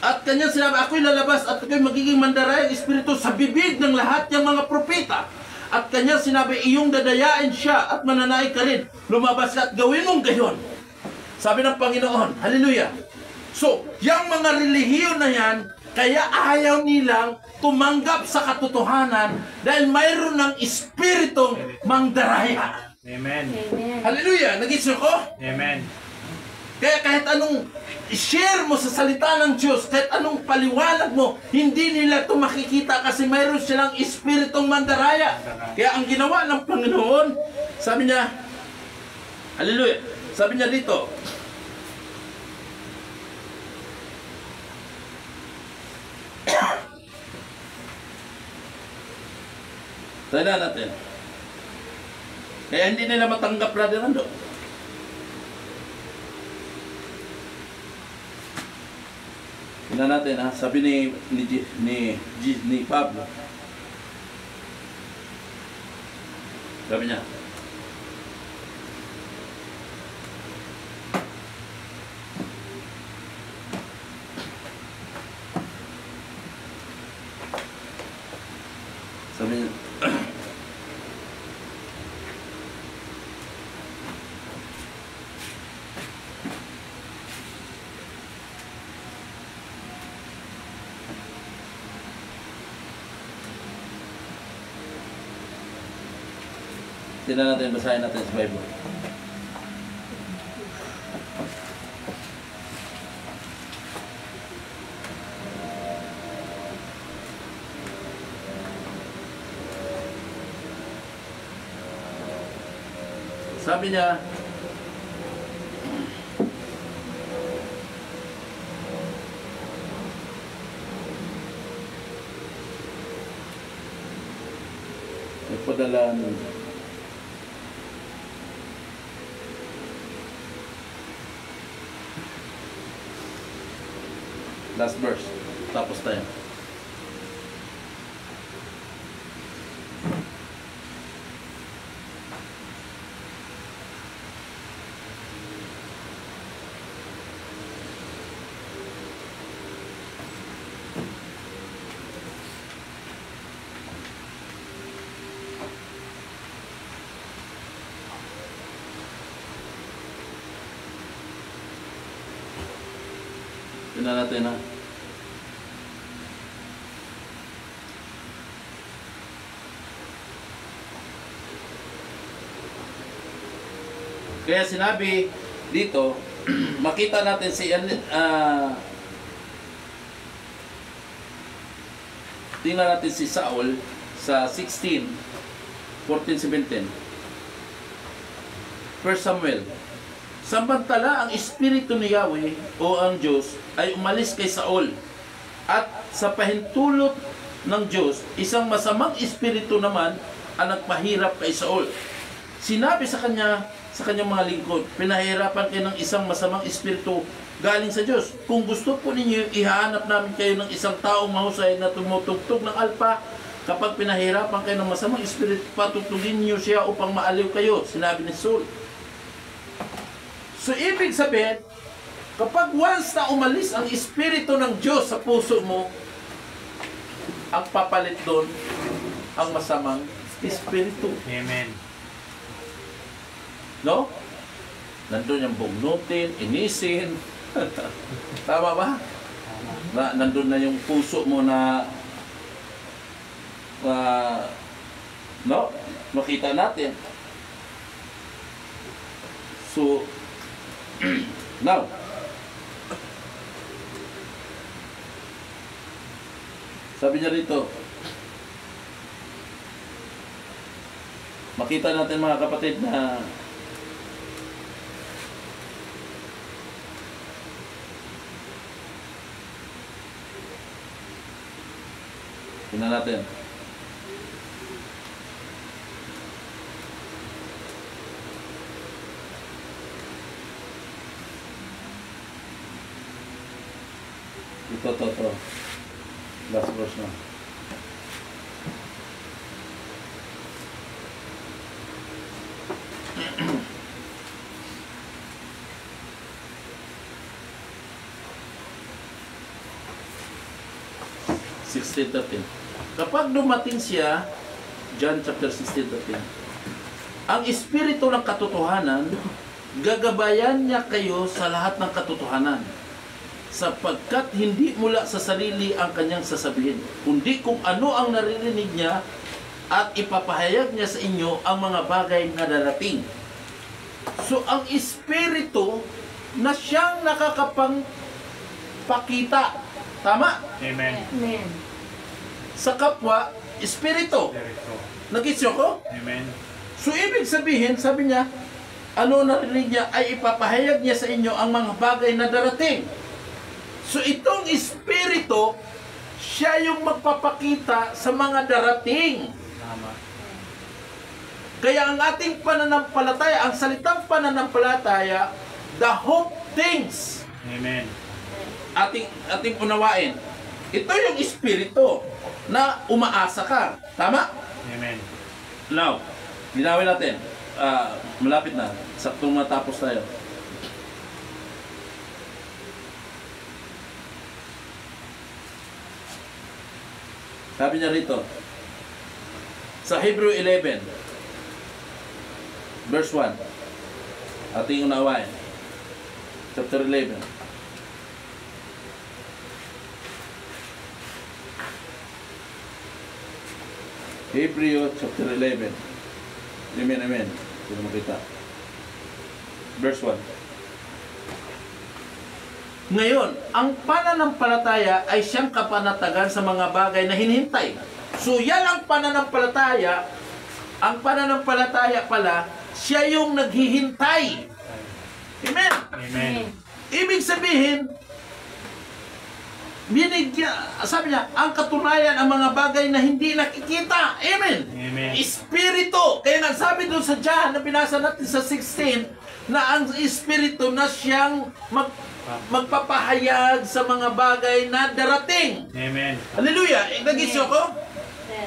Speaker 3: At kanyang sinabi, ako'y lalabas at ako'y magiging mandarayang espiritu sa bibig ng lahat ng mga propeta. At kanyang sinabi, iyong dadayain siya at mananay ka rin. Lumabas ka at gawin mong gayon. Sabi ng Panginoon, hallelujah. So, yung mga relihiyon na yan, kaya ayaw nilang tumanggap sa katotohanan dahil mayroon ng espiritong mangdaraya.
Speaker 1: Amen.
Speaker 3: Hallelujah! Nag-isyo ko?
Speaker 1: Amen.
Speaker 3: Kaya kahit anong share mo sa salita ng Diyos, kahit anong paliwanag mo, hindi nila ito makikita kasi mayroon silang espiritong mandaraya. Kaya ang ginawa ng Panginoon, sabi niya, hallelujah, sabi niya dito, tanda natin. Kaya hindi nila matanggap, Brother Nando. Tingnan natin ha, sabi ni Pablo. Sabi niya, sabi niya, tingnan natin, basahin natin sa Bible. Sabi niya, nagpadala ng last verse. Tapos tayo. Tingnan natin ha. Kaya sinabi dito, makita natin si tingnan natin si Saul sa 16, 14, 17. 1 Samuel. Samantala ang espiritu ni Yahweh o ang Diyos ay umalis kay Saul. At sa pahintulot ng Diyos, isang masamang espiritu naman ang nagpahirap kay Saul. Sinabi sa kanyang mga lingkod, pinahirapan kayo ng isang masamang espiritu galing sa Diyos. Kung gusto po ninyo, ihahanap namin kayo ng isang taong mahusay na tumutugtog ng alpa. Kapag pinahirapan kayo ng masamang espiritu, patutugin niyo siya upang maaliw kayo. Sinabi ni Saul. So, ibig sabihin, kapag once na umalis ang espiritu ng Diyos sa puso mo, ang papalit doon, ang masamang espiritu.
Speaker 1: Amen.
Speaker 3: No? Nandun yung bugnutin, inisin. Tama ba? Nandun na yung puso mo na no? Makita natin. So, now, sabi niya rito, makita natin mga kapatid na tingnan natin. Ito. Last verse na. Kapag dumating siya, John chapter 16:13, ang espiritu ng katotohanan, gagabayan niya kayo sa lahat ng katotohanan, sapagkat hindi mula sa sarili ang kanyang sasabihin, kundi kung ano ang naririnig niya at ipapahayag niya sa inyo ang mga bagay na darating. So, ang espiritu na siyang nakakapagpakita. Tama?
Speaker 1: Amen.
Speaker 4: Amen.
Speaker 3: Sa kapwa, espiritu.
Speaker 1: Direct.
Speaker 3: Nag-gets niyo ko?
Speaker 1: Amen.
Speaker 3: So, ibig sabihin, sabi niya, ano narinig niya ay ipapahayag niya sa inyo ang mga bagay na darating. So, itong espiritu, siya yung magpapakita sa mga darating.
Speaker 1: Tama.
Speaker 3: Kaya ang ating pananampalataya, ang salitang pananampalataya, the hope things,
Speaker 1: Amen.
Speaker 3: ating unawain. Ito yung espiritu na umaasa ka. Tama?
Speaker 1: Amen.
Speaker 3: Now, linawin natin. Malapit na. Saktong matapos tayo. Sabi niya rito, sa Hebrew 11, verse 1, ating unawain. Chapter 11. Hebrew chapter 11. Amen. Hindi makita. Verse 1. Ngayon, ang pananampalataya ay siyang kapanatagan sa mga bagay na hinihintay. So, yan ang pananampalataya. Ang pananampalataya pala, siya yung naghihintay. Amen.
Speaker 1: Amen.
Speaker 3: Ibig sabihin, sabi niya, ang katunayan ang mga bagay na hindi nakikita. Amen.
Speaker 1: Amen.
Speaker 3: Espiritu. Kaya nga sabi doon sa John na binasa natin sa 16, na ang Espiritu na siyang magpapahayag sa mga bagay na darating.
Speaker 1: Amen.
Speaker 3: Hallelujah. Nag-isyo ko?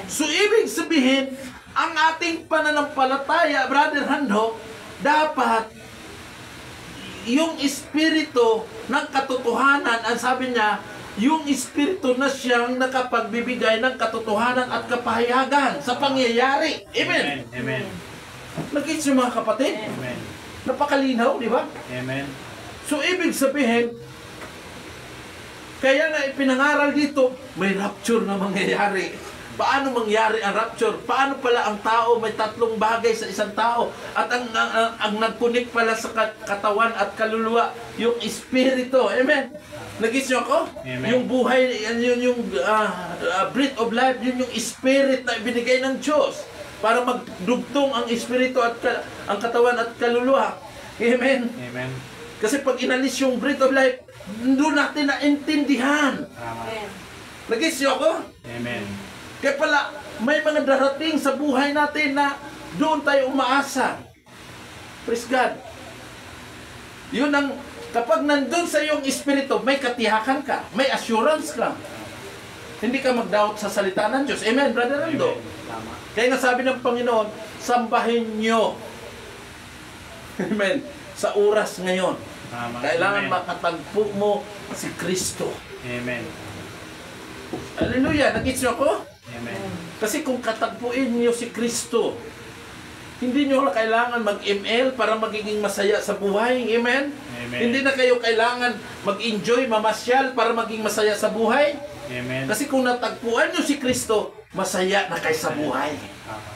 Speaker 3: So, ibig sabihin, ang ating pananampalataya, Brother Hando, dapat yung Espiritu ng katotohanan, ang sabi niya, yung Espiritu na siyang nakapagbibigay ng katotohanan at kapahayagan sa pangyayari. Amen.
Speaker 1: Amen.
Speaker 3: Nag-isyo mga kapatid?
Speaker 1: Amen.
Speaker 3: Napakalinaw, di ba?
Speaker 1: Amen.
Speaker 3: So, ibig sabihin, Kaya nga ipinangaral dito, may rapture na mangyayari. Paano mangyari ang rapture? Paano pala ang tao may tatlong bagay sa isang tao? At ang nagkunik pala sa katawan at kaluluwa, yung espiritu. Amen? Nagis niyo ako?
Speaker 1: Amen.
Speaker 3: Yung buhay, yung breath of life, yun yung spirit na ibinigay ng Diyos para magdugtong ang espiritu at ang katawan at kaluluwa. Amen?
Speaker 1: Amen.
Speaker 3: Kasi pag inalis yung breath of life, doon natin naintindihan.
Speaker 1: Tama.
Speaker 3: Nagis niyo ako?
Speaker 1: Amen.
Speaker 3: Kaya pala, may mga darating sa buhay natin na doon tayo umaasa. Praise God. Yun ang, kapag nandun sa iyong espiritu, may katiyakan ka, may assurance ka. Hindi ka mag-doubt sa salita ng Diyos. Amen, Brother Nando?
Speaker 1: Amen. Tama.
Speaker 3: Kaya nga sabi ng Panginoon, sambahin nyo. Amen. Sa oras ngayon.
Speaker 1: Tama.
Speaker 3: Kailangan
Speaker 1: Amen.
Speaker 3: makatagpo mo si Kristo.
Speaker 1: Amen.
Speaker 3: Hallelujah. Nag-gets nyo ako?
Speaker 1: Amen.
Speaker 3: Kasi kung katagpuin niyo si Kristo, hindi niyo kailangan mag-ML para magiging masaya sa buhay. Amen?
Speaker 1: Amen.
Speaker 3: Hindi na kayo kailangan mag-enjoy, mamasyal para maging masaya sa buhay.
Speaker 1: Amen.
Speaker 3: Kasi kung natagpuan niyo si Kristo, masaya na kayo sa buhay.
Speaker 1: Tama.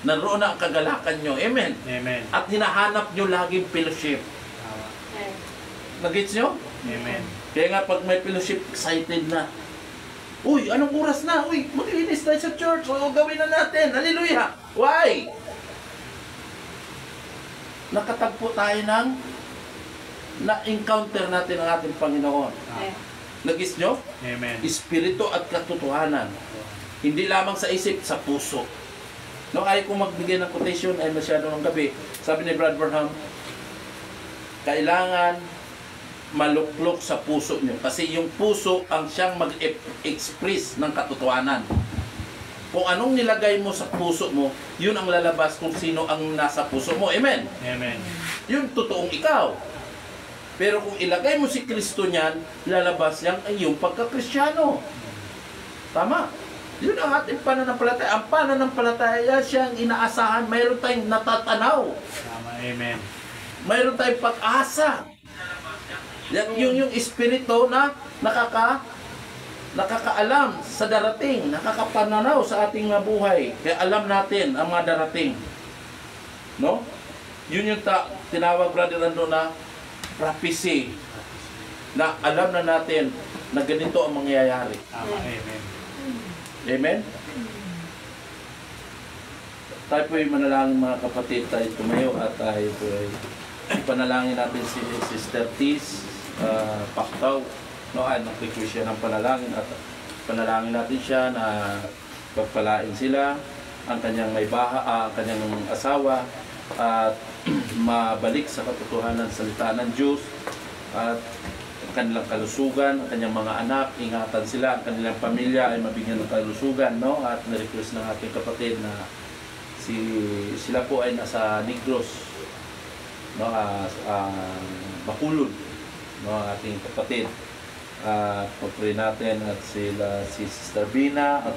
Speaker 3: Naroon na ang kagalakan niyo. Amen?
Speaker 1: Amen.
Speaker 3: At hinahanap niyo laging fellowship.
Speaker 1: Tama.
Speaker 3: Nag-gets niyo?
Speaker 1: Amen.
Speaker 3: Kaya nga pag may fellowship, excited na. Uy, anong oras na? Uy, maglinis tayo sa church. O, gawin na natin. Hallelujah. Why? Nakatagpo tayo ng na-encounter natin ang ating Panginoon. Nagis nyo?
Speaker 1: Amen.
Speaker 3: Espiritu at katotohanan. Hindi lamang sa isip, sa puso. No, ayaw kong magbigay ng quotation ay masyado ng gabi. Sabi ni Brad Burnham, kailangan maluklok sa puso nyo. Kasi yung puso ang siyang mag-express ng katotohanan. Kung anong nilagay mo sa puso mo, yun ang lalabas kung sino ang nasa puso mo. Amen?
Speaker 1: Amen.
Speaker 3: Yun totoong ikaw. Pero kung ilagay mo si Kristo niyan, lalabas niyang ay yung pagka-Kristyano. Tama. Yun ang ating pananampalataya. Ang pananampalataya siyang inaasahan. Mayroon tayong natatanaw.
Speaker 1: Tama. Amen.
Speaker 3: Mayroon tayong pag-asa. Yung espiritu na nakakaalam sa darating, nakakapananaw sa ating mga buhay. Kaya alam natin ang mga darating. No? Yun yung tinawag, Brother Ando, na prophecy. Na alam na natin na ganito ang mangyayari.
Speaker 1: Tama. Amen.
Speaker 3: Amen? Tayo po'y manalangin mga kapatid, tayo tumayo at tayo po'y panalangin natin si Sister Tis Paktaw. No, ay nag-request siya ng panalangin at panalangin natin siya na pagpalain sila, ang kanyang may ang kanyang asawa at mabalik sa katotohanan ng salita ng Diyos at kanilang kalusugan, ang kanyang mga anak, ingatan sila, ang kanilang pamilya ay mabigyan ng kalusugan, no? At na-request ng ating kapatid na sila po ay nasa Negros, no? Bakulod, no? Ang ating kapatid. Pag-pray natin at si Sister Bina at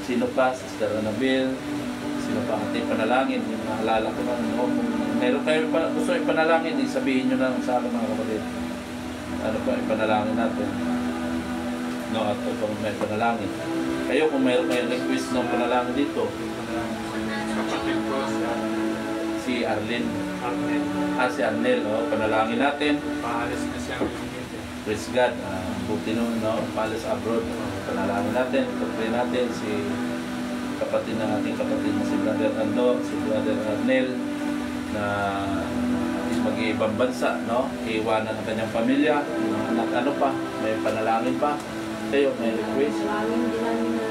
Speaker 3: sino pa, Sister Annabel, sino pa ating panalangin, yung naalala ko na, no? Kung meron kayo gusto ipanalangin, sabihin nyo lang sa akin mga kapatid. Ano pa ipanalangin natin, no? At kung may panalangin kayo, kung mayroon kayong request ng panalangin dito,
Speaker 1: Kapatid ko
Speaker 3: si Arlene,
Speaker 1: Amen.
Speaker 3: si Arnel, no? Panalangin natin.
Speaker 1: Paalis na siya.
Speaker 3: Praise God, buti nun, no? Palace abroad, panalangin natin, pag-pray natin si kapatid ng ating kapatid na si Brother Ando, si Brother Arnel na mag-iibang bansa, no? Iiwanan ang kanyang pamilya, mga anak, ano pa, may panalangin pa. Kayo, may request?
Speaker 4: Panalangin din namin na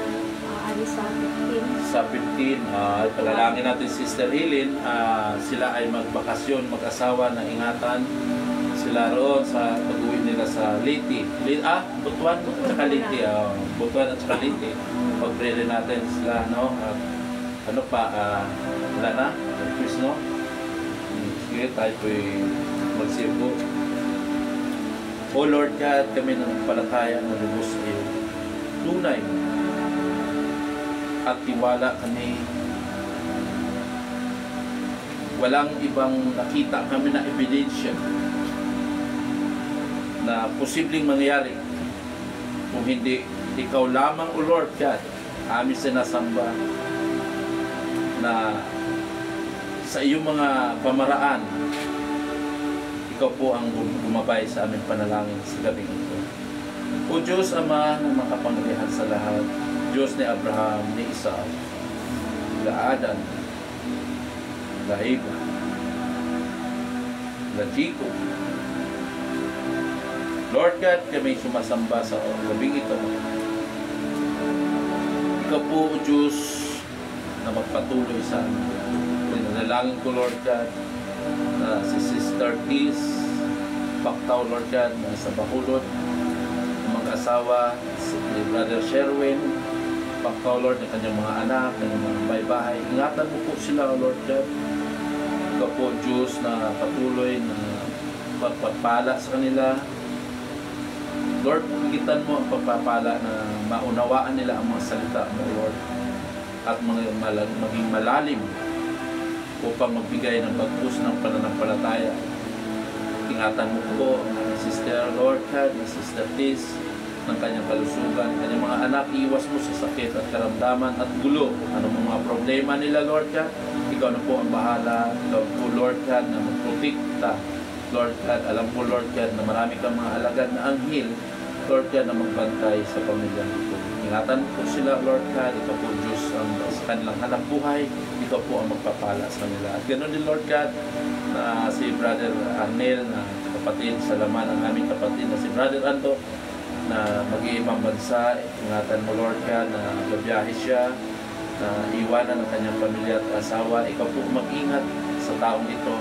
Speaker 4: aalis sa 15.
Speaker 3: Sa 15, panalangin natin si Sister Helen, sila ay magbakasyon, mag-asawa na ingatan sila roon sa pag-uwi nila sa Leyte. Butuan at saka Leyte. Butuan at saka Leyte. Pag-pray rin natin sila, no? At ano pa, wala na? Request, no? Sige, tayo po'y magsibo. O Lord God, kami ng palataya na lubos sa iyo. Tunay at tiwala kami. Walang ibang nakita kami na ebidensya na posibleng mangyari Kung hindi, ikaw lamang, O Lord God, amin sinasamba na sa iyong mga pamaraan, ikaw po ang gumabay sa aming panalangin sa gabi ito. O Diyos Ama na makapangyarihan sa lahat, Diyos ni Abraham, ni Isaac, ni Adan, ni Eva, ni Jacob. Lord God, kami sumasamba sa gabing ito. Ikaw po, O Diyos, na magpatuloy sa amin. Pinanalangin ko, Lord God, na si Sister Kiss Pactaw, Lord God, na sa Bacolod, mag-asawa, si Brother Sherwin Pactaw, Lord, ng kanyang mga anak, kanyang mga bahay-bahay. Ingatan mo po sila, Lord God. Ikaw po, Diyos, na patuloy na pagpapala sa kanila. Lord, higitan mo ang pagpapala na maunawaan nila ang mga salita mo, Lord, at maging malalim upang magbigay ng bagkus ng pananampalataya. Ingatan mo po ang aming sister, Lord God, na Sister Tis, ng kanyang kalusugan, kanyang mga anak, iwas mo sa sakit at karamdaman at gulo. Ano mga problema nila, Lord God, ikaw na po ang bahala. Ikaw po, Lord God, na magprotekta. Lord God, alam po, Lord God, na marami kang mga alagad na anghel, Lord God, na magbantay sa pamilya nito. Ingatan po sila, Lord God. Ikaw po, Diyos, ang sa kanilang hanap buhay. Ikaw po ang magpapala sa nila. At ganoon din, Lord God, na si Brother Arnel, na kapatid sa laman ang aming kapatid, na si Brother Ando, na mag-iibang bansa. Ingatan mo, Lord God, na gabiyahe siya, na iwanan ang kanyang pamilya at asawa. Ikaw po mag-ingat sa taong ito.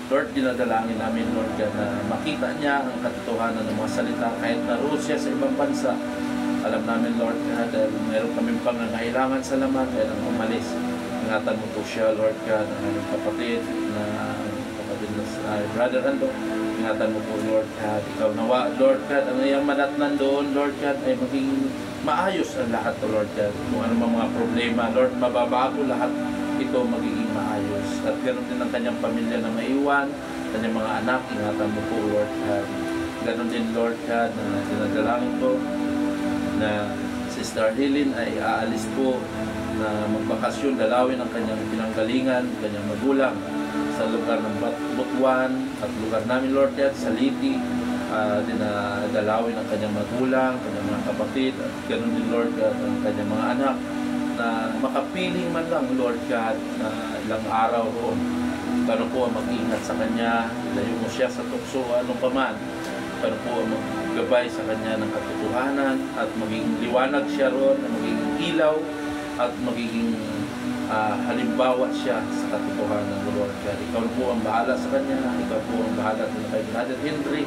Speaker 3: Lord, dinadalangin namin, Lord God, na makita niya ang katotohanan ng mga salita kahit naroon siya sa ibang bansa. Alam namin, Lord God, dahil meron kami pangangailangan sa laman, kaya nang umalis. Ingatan mo po siya, Lord God, ang aming kapatid na Brother Ando. Ingatan mo po, Lord God. Ikaw nawa, Lord God, ang iyang manatnan doon, Lord God, ay maging maayos ang lahat, Lord God. Kung ano mga problema, Lord, mababago lahat ito magiging maayos. At ganoon din ang kanyang pamilya na maiwan, kanyang mga anak, ingatan mo po, Lord God. Ganoon din, Lord God, na dinadalangin ko na Sister Helen ay aalis po na magbakasyon, dalawin ang kanyang pinanggalingan, kanyang magulang sa lugar ng Butuan at lugar namin, Lord God, sa Liti. Dinadalawin ang kanyang magulang, kanyang mga kapatid, at ganoon din, Lord God, ang kanyang mga anak, na makapiling man lang, Lord God, na ilang araw roon. Paano po ang mag-ingat sa kanya, ilayo mo siya sa tukso, anong paman. Paano po ang maggabay sa kanya ng katotohanan at magiging liwanag siya roon, na magiging ilaw at magiging halimbawa siya sa katotohanan ng Lord God. Ikaw po ang bahala sa kanya, ikaw po ang bahala din kay Brother Henry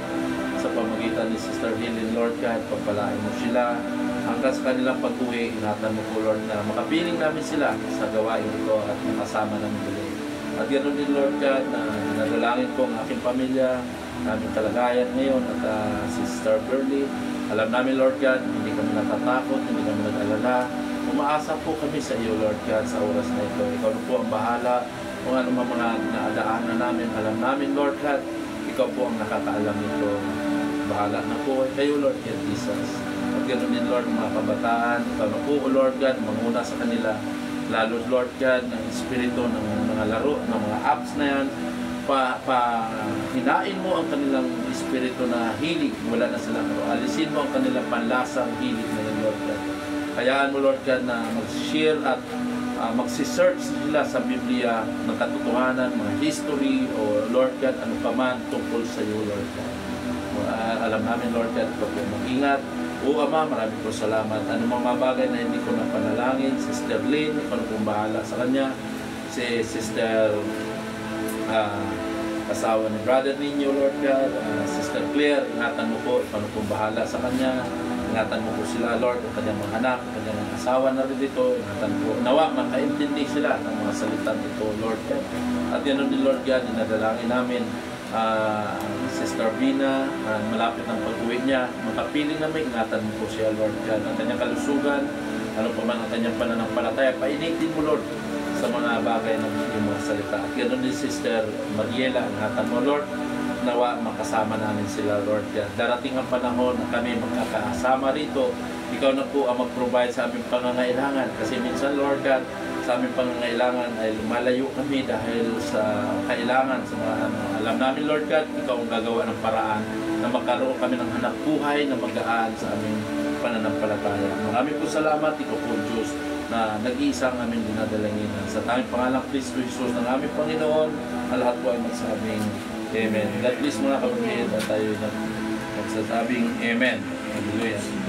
Speaker 3: sa pamagitan ni Sister Helen, Lord God. Pagpalain mo sila hanggang sa kanilang pag-uwi. Ingatan mo po, Lord, na makapiling namin sila sa gawain ito at makasama namin ulit. At ganoon din, Lord God, na dinadalangin ko ang aking pamilya, aming kalagayan ngayon, at Sister Burley. Alam namin, Lord God, hindi kami natatakot, hindi kami nag-alala. Umaasa po kami sa iyo, Lord God, sa oras na ito. Ikaw na po ang bahala kung ano mga naadaanan namin. Alam namin, Lord God, ikaw po ang nakakaalam nito. Bahala na po kayo, Lord God Jesus. At ganoon din, Lord, mga kabataan. Ikaw na po, Lord God, manguna sa kanila. Lalo, Lord God, ng espiritu ng mga laro, ng mga apps na yan. Hinain mo ang kanilang espiritu na hilig. Wala na silang alisin mo ang kanilang panlasang hilig na yan, Lord God. Hayaan mo, Lord God, na mag-share at magsisearch sila sa Biblia ng katotohanan, mga history, o Lord God, ano pa man tungkol sa iyo, Lord God. Alam namin, Lord God, ikaw po mag-ingat. O Ama, maraming po salamat. Ano mga bagay na hindi ko napanalangin, Sister Lynn, ikaw na pong bahala sa kanya. Si Sister asawa ni brother ninyo, Lord God, Sister Claire, ingatan mo po, ikaw na pong bahala sa kanya. Ingatan mo po sila, Lord, ang kanyang mga anak, ang kanyang mga asawa na rin dito. Ingatan po, nawa, makaintindi sila ng mga salita nito, Lord God. At yan din, Lord God, dinadalangin namin Sister Bina, malapit ang pag-uwi niya. Makapiling namin, ingatan mo po siya, Lord God. Ang kanyang kalusugan, ano pa man ang kanyang pananampalataya, painitin mo, Lord, sa mga bagay ng iyong mga salita. At ganoon din, Sister Mariela, ingatan mo, Lord, nawa makasama namin sila, Lord God. Darating ang panahon na kami magkakasama rito. Ikaw na po ang mag-provide sa aming pangangailangan. Kasi minsan, Lord God, sa aming pangangailangan ay lumalayo kami dahil sa kailangan, sa mga alam namin, Lord God, ikaw ang gagawa ng paraan na magkaroon kami ng hanap buhay na magaan sa aming pananampalataya. Maraming po salamat, ikaw po Diyos, na nag-iisang aming dinadalanginan. Sa tanging pangalang Kristo Jesus ng aming Panginoon, ang lahat po ay magsabing Amen. God bless mga kapatid at tayo na magsasabing Amen. Hallelujah.